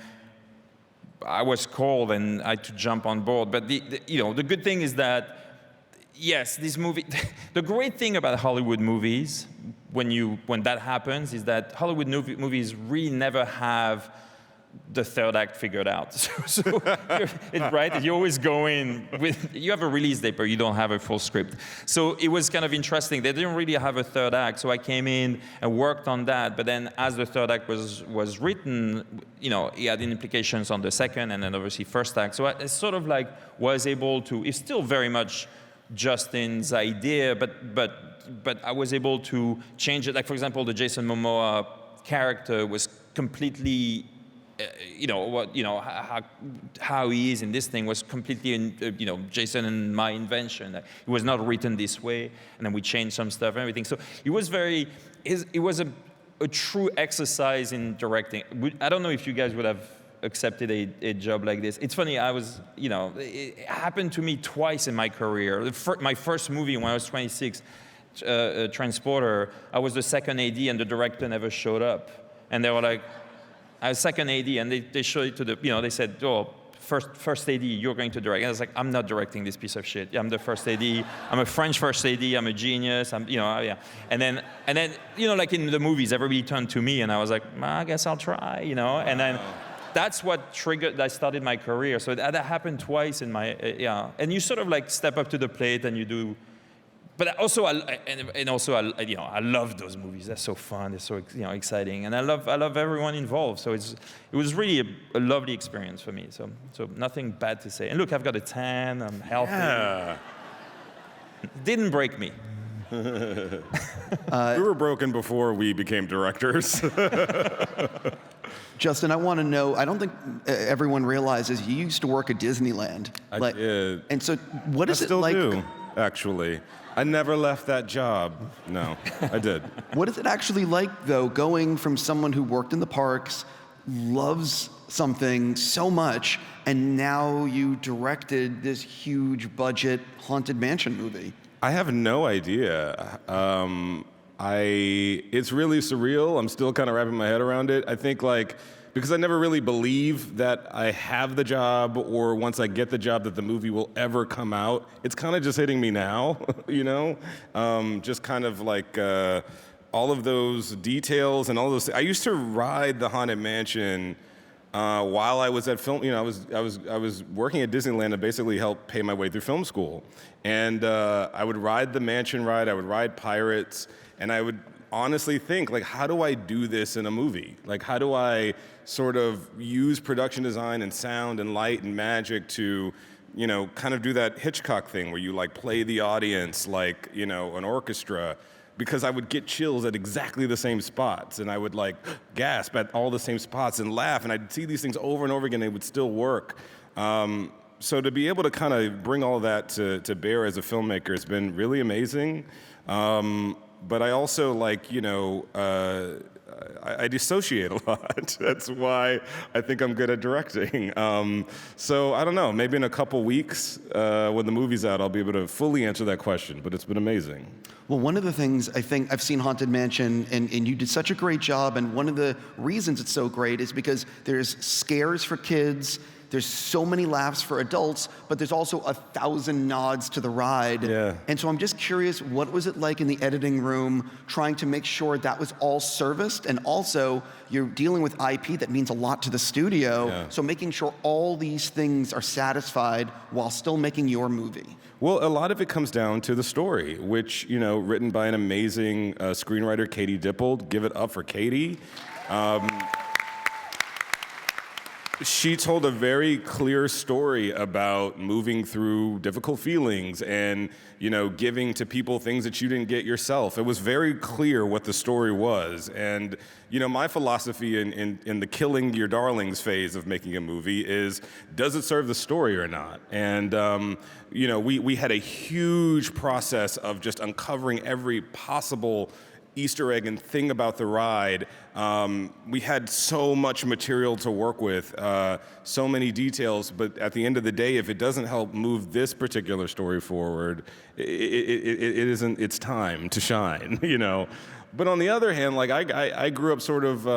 B: I was called and I had to jump on board. But the good thing is that, yes, this movie, the great thing about Hollywood movies, when that happens, is that Hollywood movies really never have the third act figured out. So right? You always go in with, you have a release date, but you don't have a full script. So it was kind of interesting. They didn't really have a third act, so I came in and worked on that. But then as the third act was written, it had implications on the second and then obviously first act. So I sort of like was able to, it's still very much Justin's idea, but I was able to change it. Like, for example, the Jason Momoa character was completely, how he is in this thing was completely, Jason and my invention. It was not written this way, and then we changed some stuff and everything. So it was a true exercise in directing. I don't know if you guys would have accepted a job like this. It's funny, it happened to me twice in my career. My first movie when I was 26, Transporter, I was the second AD and the director never showed up. And they were like, I was second AD, and they showed it to they said, oh, first AD, you're going to direct. And I was like, I'm not directing this piece of shit. I'm the first AD. I'm a French first AD. I'm a genius. Yeah. And then, like in the movies, everybody turned to me, and I was like, I guess I'll try, And then that's what triggered, I started my career. So that happened twice in my, And you sort of like step up to the plate and you do but also, I love those movies. They're so fun. They're so exciting, and I love everyone involved. So it was really a lovely experience for me. So nothing bad to say. And look, I've got a tan. I'm healthy.
C: Yeah.
B: It didn't break me.
C: We were broken before we became directors.
A: Justin, I want to know, I don't think everyone realizes you used to work at Disneyland.
C: I did.
A: And so what is
C: I
A: it
C: still
A: like?
C: do, actually. I never left that job. No, I did.
A: What is it actually like, though, going from someone who worked in the parks, loves something so much, and now you directed this huge budget Haunted Mansion movie?
C: I have no idea. It's really surreal. I'm still kind of wrapping my head around it. I think because I never really believe that I have the job, or once I get the job that the movie will ever come out. It's kind of just hitting me now, just kind of all of those details and all those. I used to ride the Haunted Mansion while I was at film. I was working at Disneyland to basically help pay my way through film school, and I would ride the mansion ride. I would ride Pirates, and I would honestly think, how do I do this in a movie? How do I sort of use production design and sound and light and magic to, kind of do that Hitchcock thing where you play the audience like, an orchestra, because I would get chills at exactly the same spots, and I would gasp at all the same spots and laugh, and I'd see these things over and over again, and it would still work. So to be able to kind of bring all of that to bear as a filmmaker has been really amazing. But I also I dissociate a lot. That's why I think I'm good at directing. So I don't know, maybe in a couple weeks when the movie's out, I'll be able to fully answer that question, but it's been amazing.
A: Well, one of the things I think I've seen Haunted Mansion, and you did such a great job, and one of the reasons it's so great is because there's scares for kids, there's so many laughs for adults, but there's also 1,000 nods to the ride.
C: Yeah.
A: And so I'm just curious, what was it like in the editing room trying to make sure that was all serviced? And also, you're dealing with IP that means a lot to the studio,
C: Yeah.
A: so making sure all these things are satisfied while still making your movie.
C: Well, a lot of it comes down to the story, which, written by an amazing screenwriter, Katie Dippold. Give it up for Katie. She told a very clear story about moving through difficult feelings and, giving to people things that you didn't get yourself. It was very clear what the story was. And, my philosophy in the killing your darlings phase of making a movie is, does it serve the story or not? And, we had a huge process of just uncovering every possible Easter egg and thing about the ride. We had so much material to work with, so many details, but at the end of the day, if it doesn't help move this particular story forward, it isn't its time to shine, But on the other hand, I grew up sort of, I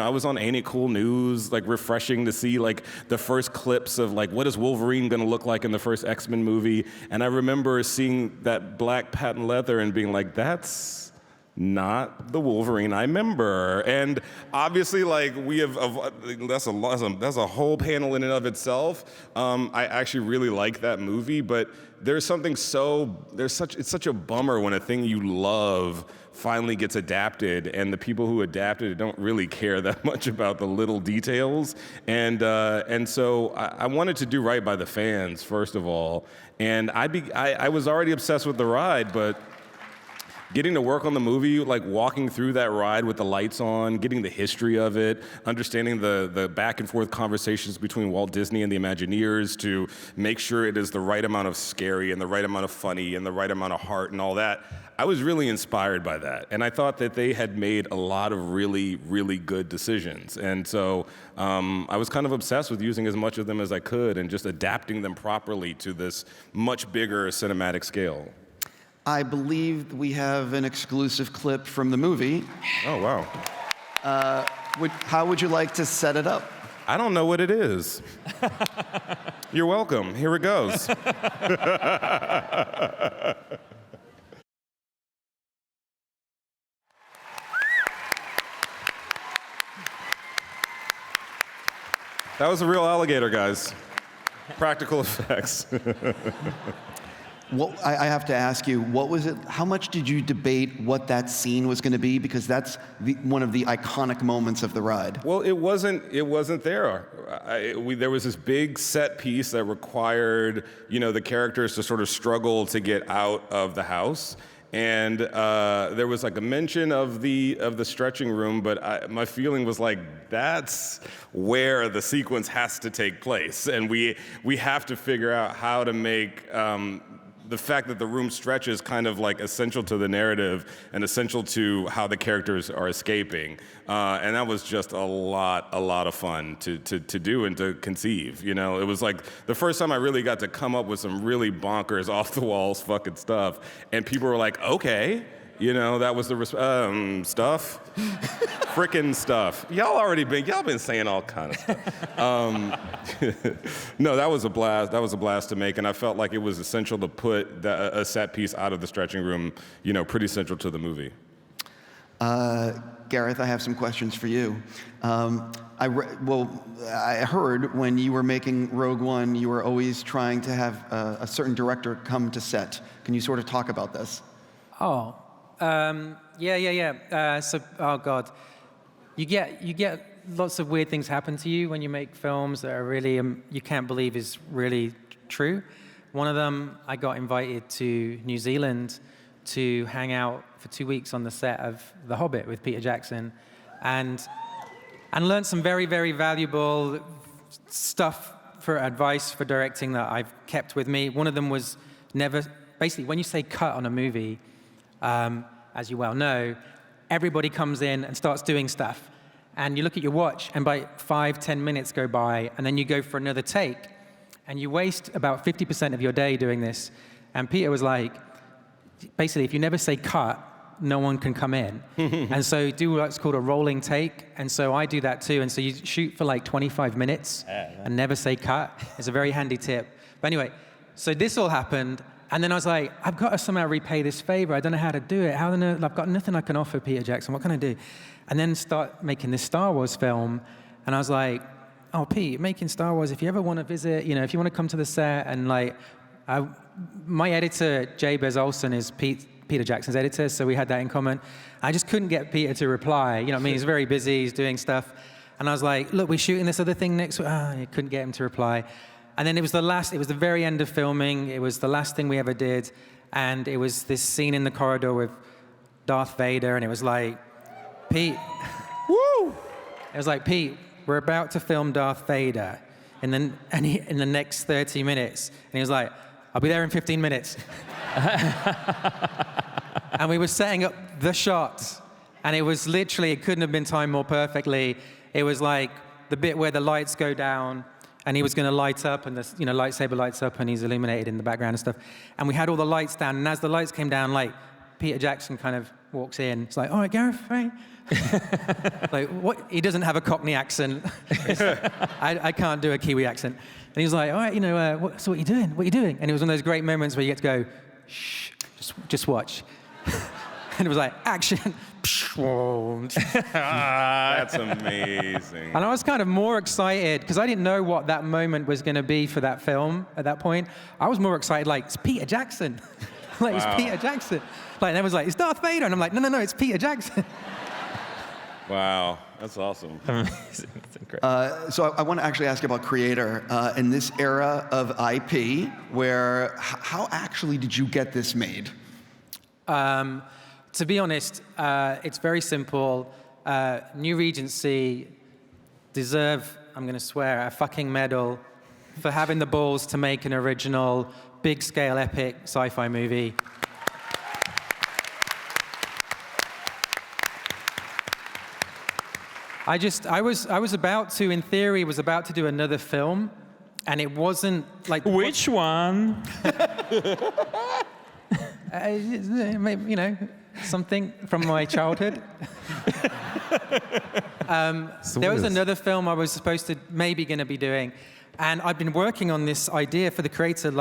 C: was on Ain't It Cool News, refreshing to see the first clips of what is Wolverine gonna look like in the first X-Men movie, and I remember seeing that black patent leather and being that's not the Wolverine I remember. And obviously, we have, that's a whole panel in and of itself. I actually really like that movie, but it's such a bummer when a thing you love finally gets adapted, and the people who adapted it don't really care that much about the little details. And so I wanted to do right by the fans, first of all. And I was already obsessed with the ride, but getting to work on the movie, walking through that ride with the lights on, getting the history of it, understanding the back and forth conversations between Walt Disney and the Imagineers to make sure it is the right amount of scary and the right amount of funny and the right amount of heart and all that. I was really inspired by that. And I thought that they had made a lot of really, really good decisions. And so I was kind of obsessed with using as much of them as I could and just adapting them properly to this much bigger cinematic scale.
A: I believe we have an exclusive clip from the movie.
C: Oh, wow.
A: How would you like to set it up?
C: I don't know what it is. You're welcome. Here it goes. That was a real alligator, guys. Practical effects.
A: I have to ask you, what was it? How much did you debate what that scene was going to be? Because that's one of the iconic moments of the ride.
C: Well, it wasn't there. There was this big set piece that required, the characters to sort of struggle to get out of the house. And there was like a mention of the stretching room, but my feeling was like, that's where the sequence has to take place. And we have to figure out how to make the fact that the room stretches kind of like essential to the narrative and essential to how the characters are escaping. And that was just a lot of fun to do and to conceive. It was like the first time I really got to come up with some really bonkers, off the walls fucking stuff. And people were like, okay. That was the stuff, frickin' stuff. Y'all been saying all kind of stuff. No, that was a blast. That was a blast to make, and I felt like it was essential to put a set piece out of the stretching room, pretty central to the movie.
A: Gareth, I have some questions for you. I heard when you were making Rogue One, you were always trying to have a certain director come to set. Can you sort of talk about this?
D: Oh. So, oh God, you get lots of weird things happen to you when you make films that are really you can't believe is really true. One of them, I got invited to New Zealand to hang out for 2 weeks on the set of The Hobbit with Peter Jackson, and learned some very, very valuable stuff for advice for directing that I've kept with me. One of them was basically when you say cut on a movie. As you well know, everybody comes in and starts doing stuff. And you look at your watch, and by 5-10 minutes go by, and then you go for another take. And you waste about 50% of your day doing this. And Peter was like, basically, if you never say cut, no one can come in. And so do what's called a rolling take. And so I do that too. And so you shoot for like 25 minutes and never say cut. It's a very handy tip. But anyway, so this all happened. And then I was like, I've got to somehow repay this favor. I don't know how to do it. I've got nothing I can offer Peter Jackson. What can I do? And then start making this Star Wars film. And I was like, oh, Pete, making Star Wars, if you ever want to visit, if you want to come to the set, and my editor, Jay Bezolson, is Peter Jackson's editor, so we had that in common. I just couldn't get Peter to reply. He's very busy, he's doing stuff. And I was like, look, we're shooting this other thing next week. I couldn't get him to reply. And then it was the very end of filming. It was the last thing we ever did. And it was this scene in the corridor with Darth Vader. And it was like, Pete, woo! It was like, Pete, we're about to film Darth Vader in the next 30 minutes. And he was like, I'll be there in 15 minutes. And we were setting up the shots. And it was literally, it couldn't have been timed more perfectly. It was like the bit where the lights go down. And he was going to light up, and the lightsaber lights up, and he's illuminated in the background and stuff. And we had all the lights down, and as the lights came down, Peter Jackson kind of walks in. It's like, all right, Gareth, hey. What? He doesn't have a Cockney accent. I can't do a Kiwi accent. And he was like, all right, so what are you doing? What are you doing? And it was one of those great moments where you get to go, shh, just watch. And it was like, action.
C: That's amazing.
D: And I was kind of more excited because I didn't know what that moment was going to be for that film at that point. I was more excited, it's Peter Jackson. It's Peter Jackson. And everyone's like, it's Darth Vader. And I'm like, no, it's Peter Jackson.
C: Wow, that's awesome.
B: Amazing. That's incredible.
A: So I want to actually ask about Creator. In this era of IP, how actually did you get this made?
D: To be honest, it's very simple. New Regency deserve, I'm going to swear, a fucking medal for having the balls to make an original, big-scale, epic sci-fi movie. I was about to, in theory, do another film, and it wasn't like...
B: Which one?
D: Something from my childhood. There was another film I was supposed to, maybe going to be doing, and I'd been working on this idea for the creator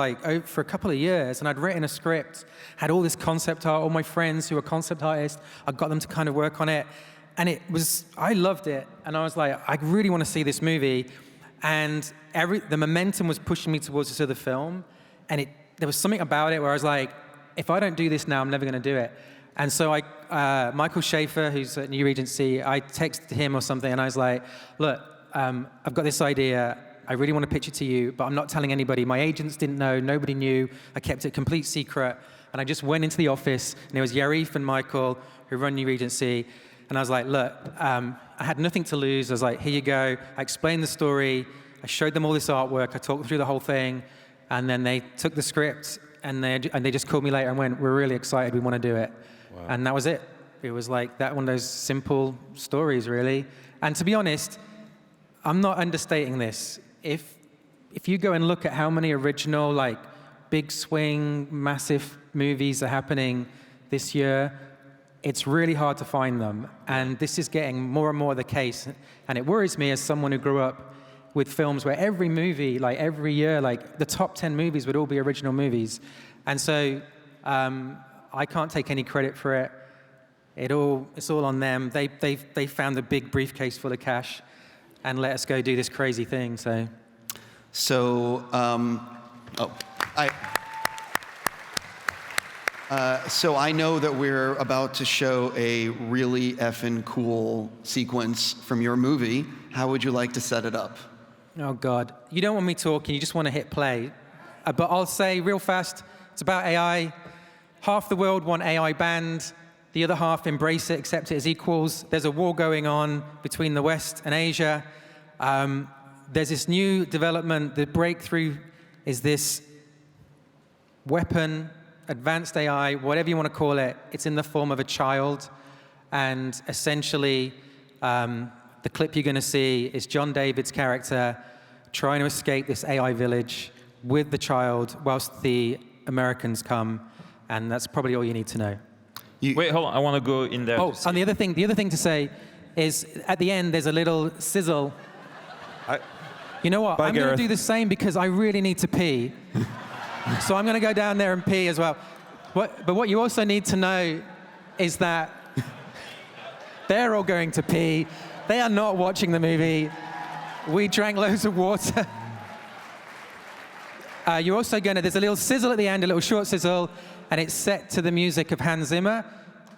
D: for a couple of years, and I'd written a script, had all this concept art, all my friends who were concept artists, I got them to kind of work on it, and I loved it, and I was like, I really want to see this movie, and the momentum was pushing me towards this other film, and there was something about it where I was like, if I don't do this now, I'm never going to do it. And so Michael Schaefer, who's at New Regency, I texted him or something, and I was like, look, I've got this idea. I really want to pitch it to you, but I'm not telling anybody. My agents didn't know. Nobody knew. I kept it complete secret. And I just went into the office, and it was Yarif and Michael, who run New Regency. And I was like, look, I had nothing to lose. I was like, here you go. I explained the story. I showed them all this artwork. I talked them through the whole thing. And then they took the script, and they just called me later and went, we're really excited. We want to do it. Wow. And that was it. It was like that, one of those simple stories, really. And to be honest, I'm not understating this. If you go and look at how many original, like, big swing, massive movies are happening this year, it's really hard to find them. And this is getting more and more the case. And it worries me as someone who grew up with films where every movie, like every year, like the top 10 movies would all be original movies. And so I can't take any credit for it. It's all on them. They found a big briefcase full of cash and let us go do this crazy thing. So
A: I know that we're about to show a really effing cool sequence from your movie. How would you like to set it up?
D: Oh, God. You don't want me talking. You just want to hit play. But I'll say real fast, it's about AI. Half the world want AI banned. The other half embrace it, accept it as equals. There's a war going on between the West and Asia. There's this new development. The breakthrough is this weapon, advanced AI, whatever you want to call it. It's in the form of a child. And essentially, the clip you're going to see is John David's character trying to escape this AI village with the child whilst the Americans come. And that's probably all you need to know.
B: Wait, hold on. I want to go in there.
D: Oh, and the other thing to say is at the end, there's a little sizzle. You know what? I'm going to do the same because I really need to pee. So I'm going to go down there and pee as well. But what you also need to know is that they're all going to pee. They are not watching the movie. We drank loads of water. You're also there's a little sizzle at the end, a little short sizzle, and it's set to the music of Hans Zimmer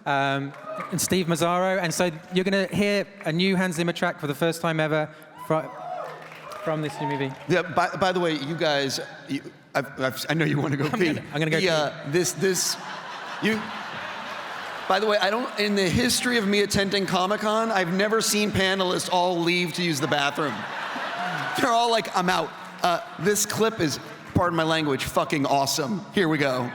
D: and Steve Mazzaro. And so you're going to hear a new Hans Zimmer track for the first time ever from this new movie.
A: Yeah. By the way, you guys, I know you want to go pee.
D: I'm going to go pee.
A: By the way, in the history of me attending Comic-Con, I've never seen panelists all leave to use the bathroom. They're all like, I'm out. This clip is, pardon my language, fucking awesome. Here we go.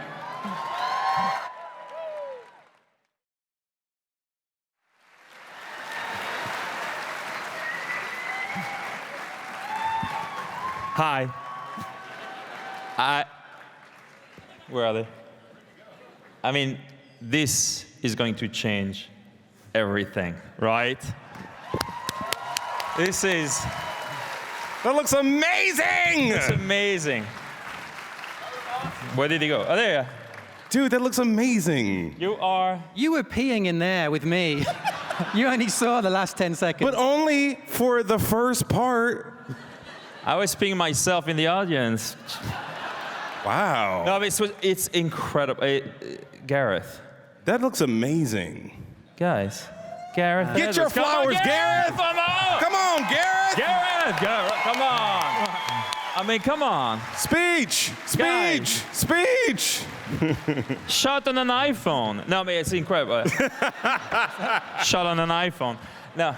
B: Hi. Where are they? I mean, this is going to change everything, right?
C: That looks amazing!
B: It's amazing. Where did he go? Oh, there you are.
C: Dude, that looks amazing.
B: You
D: were peeing in there with me. You only saw the last 10 seconds.
C: But only for the first part.
B: I was peeing myself in the audience.
C: Wow.
B: No, but it's incredible. Gareth.
C: That looks amazing.
B: Guys. Gareth.
C: Get your flowers, Gareth!
B: Come on!
C: Come on, Gareth!
B: Gareth, come on! I mean, come on.
C: Speech!
B: Guys.
C: Speech!
B: Shot on an iPhone. No, I mean, it's incredible. Shot on an iPhone. No.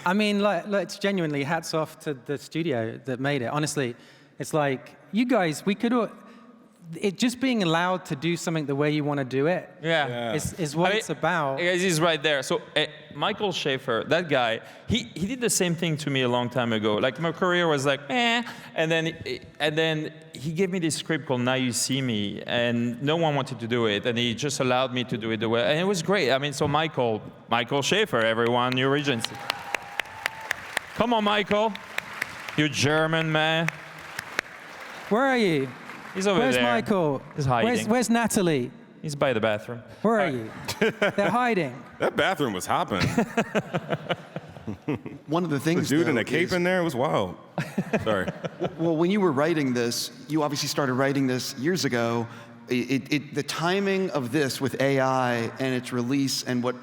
D: I mean, it's genuinely hats off to the studio that made it. Honestly, it's like, you guys, we could all... just being allowed to do something the way you want to do it is what it's about.
B: He's right there. So Michael Schaefer, that guy, he did the same thing to me a long time ago. Like my career was like, and then he gave me this script called Now You See Me, and no one wanted to do it, and he just allowed me to do it the way, and it was great. I mean, so Michael Schaefer, everyone, New Regency. Come on, Michael. You German man.
D: Where are you?
B: He's over there.
D: Where's Michael?
B: He's hiding.
D: Where's Natalie?
B: He's by the bathroom.
D: Where are you? They're hiding.
C: That bathroom was hopping.
A: one of the things,
C: The dude in
A: though,
C: a cape
A: is-
C: in there, it was wild. Sorry.
A: Well, when you were writing this, you obviously started writing this years ago. The timing of this with AI and its release, and what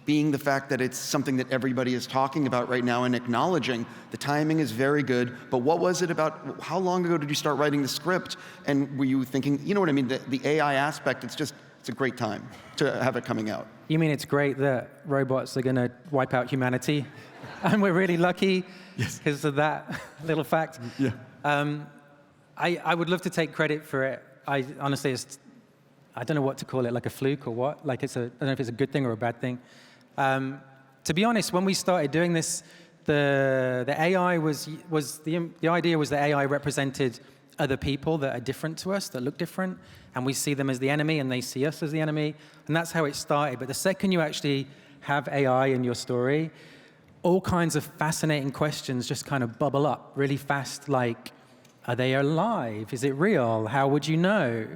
A: being the fact that it's something that everybody is talking about right now and acknowledging, the timing is very good. But what was it about? How long ago did you start writing the script? And were you thinking, you know what I mean, the AI aspect? It's a great time to have it coming out.
D: You mean it's great that robots are going to wipe out humanity? And we're really lucky because of that little fact.
A: Yeah.
D: I would love to take credit for it. I honestly, I don't know what to call it, like a fluke or what. Like I don't know if it's a good thing or a bad thing. To be honest, when we started doing this, the AI the idea was that AI represented other people that are different to us, that look different, and we see them as the enemy and they see us as the enemy, and that's how it started. But the second you actually have AI in your story, all kinds of fascinating questions just kind of bubble up really fast, like, are they alive? Is it real? How would you know?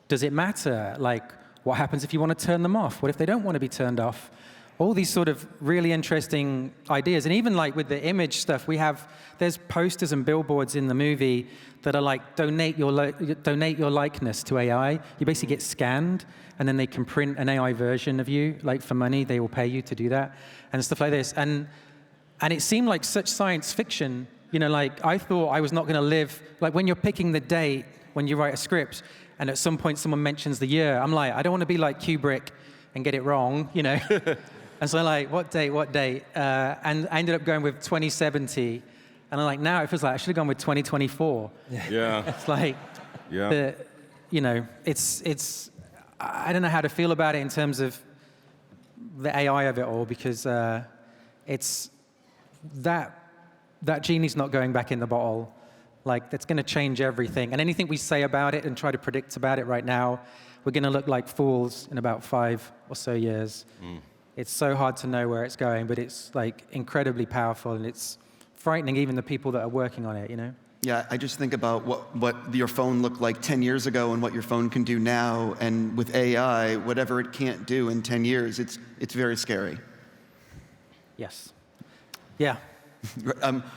D: Does it matter? Like, what happens if you want to turn them off? What if they don't want to be turned off? All these sort of really interesting ideas. And even like with the image stuff, there's posters and billboards in the movie that are like, donate your likeness to AI. You basically get scanned, and then they can print an AI version of you, like for money. They will pay you to do that, and stuff like this. And it seemed like such science fiction. You know, like I thought I was not going to live, like when you're picking the date, when you write a script, and at some point someone mentions the year, I'm like, I don't want to be like Kubrick and get it wrong, you know? And so I'm like, what date? And I ended up going with 2070. And I'm like, now it feels like I should have gone with 2024.
C: Yeah.
D: It's like,
C: Yeah.
D: you know, I don't know how to feel about it in terms of the AI of it all, because it's that genie's not going back in the bottle. Like, that's going to change everything. And anything we say about it and try to predict about it right now, we're going to look like fools in about 5 or so years. It's so hard to know where it's going, but it's like incredibly powerful, and it's frightening even the people that are working on it, you know?
A: Yeah, I just think about what your phone looked like 10 years ago and what your phone can do now, and with AI, whatever it can't do in 10 years, it's very scary.
D: Yes. Yeah.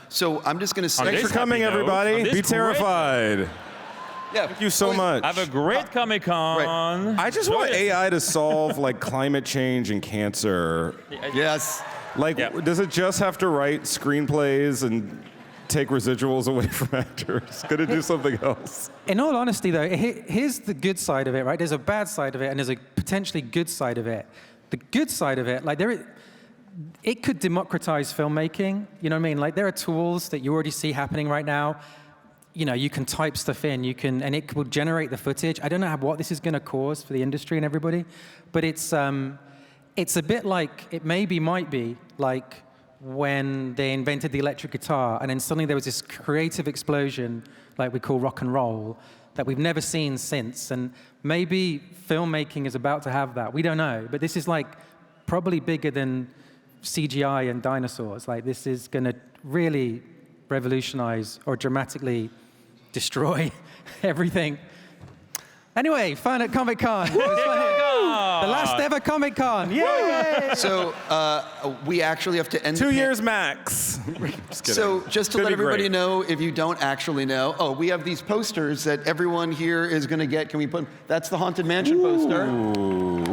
A: So I'm just going to say...
C: Thanks for coming,
B: happy note,
C: everybody.
B: on this
C: Be terrified.
A: Yeah.
C: Thank you so much.
B: Have a great Comic-Con.
C: I just want AI to solve like climate change and cancer.
A: Yes.
C: Like, does it just have to write screenplays and take residuals away from actors? Could it do something else?
D: In all honesty, though, here's the good side of it, right? There's a bad side of it, and there's a potentially good side of it. The good side of it, like it could democratize filmmaking. You know what I mean? Like, there are tools that you already see happening right now. You know, you can type stuff in, and it will generate the footage. I don't know what this is going to cause for the industry and everybody, but it's a bit like, it might be like when they invented the electric guitar, and then suddenly there was this creative explosion, like we call rock and roll, that we've never seen since. And maybe filmmaking is about to have that. We don't know, but this is like probably bigger than CGI and dinosaurs. Like, this is going to really revolutionize or dramatically destroy everything. Anyway, fun at Comic-Con. It was fun. The last ever Comic-Con. Yay!
A: So we actually have to end
C: 2 years max. Just kidding.
A: So just to
C: Could
A: let
C: be
A: everybody
C: great.
A: know, if you don't actually know, we have these posters that everyone here is going to get. Can we put? That's the Haunted Mansion poster.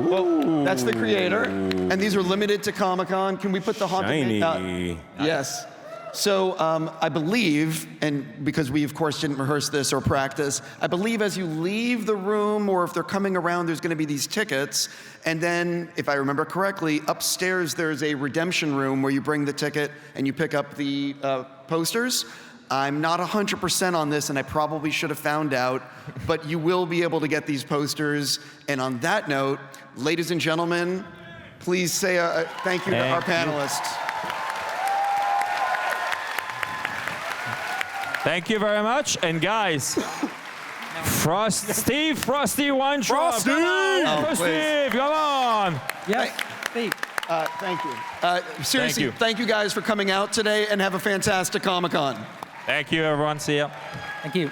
A: Well, that's the creator, and these are limited to Comic-Con. Can we put the Haunted?
C: Shiny.
A: Yes. So I believe, and because we of course didn't rehearse this or practice, I believe as you leave the room, or if they're coming around, there's going to be these tickets, and then, if I remember correctly, upstairs there's a redemption room where you bring the ticket and you pick up the posters. I'm not 100% on this, and I probably should have found out, but you will be able to get these posters. And on that note, ladies and gentlemen, please say thank you to our panelists.
B: Thank you very much. And guys, Steve Frosty Weintraub.
C: Frosty!
B: Steve, come on.
D: Yes, Steve.
A: Thank you. Seriously, thank you guys for coming out today, and have a fantastic Comic-Con.
B: Thank you, everyone. See ya.
D: Thank you.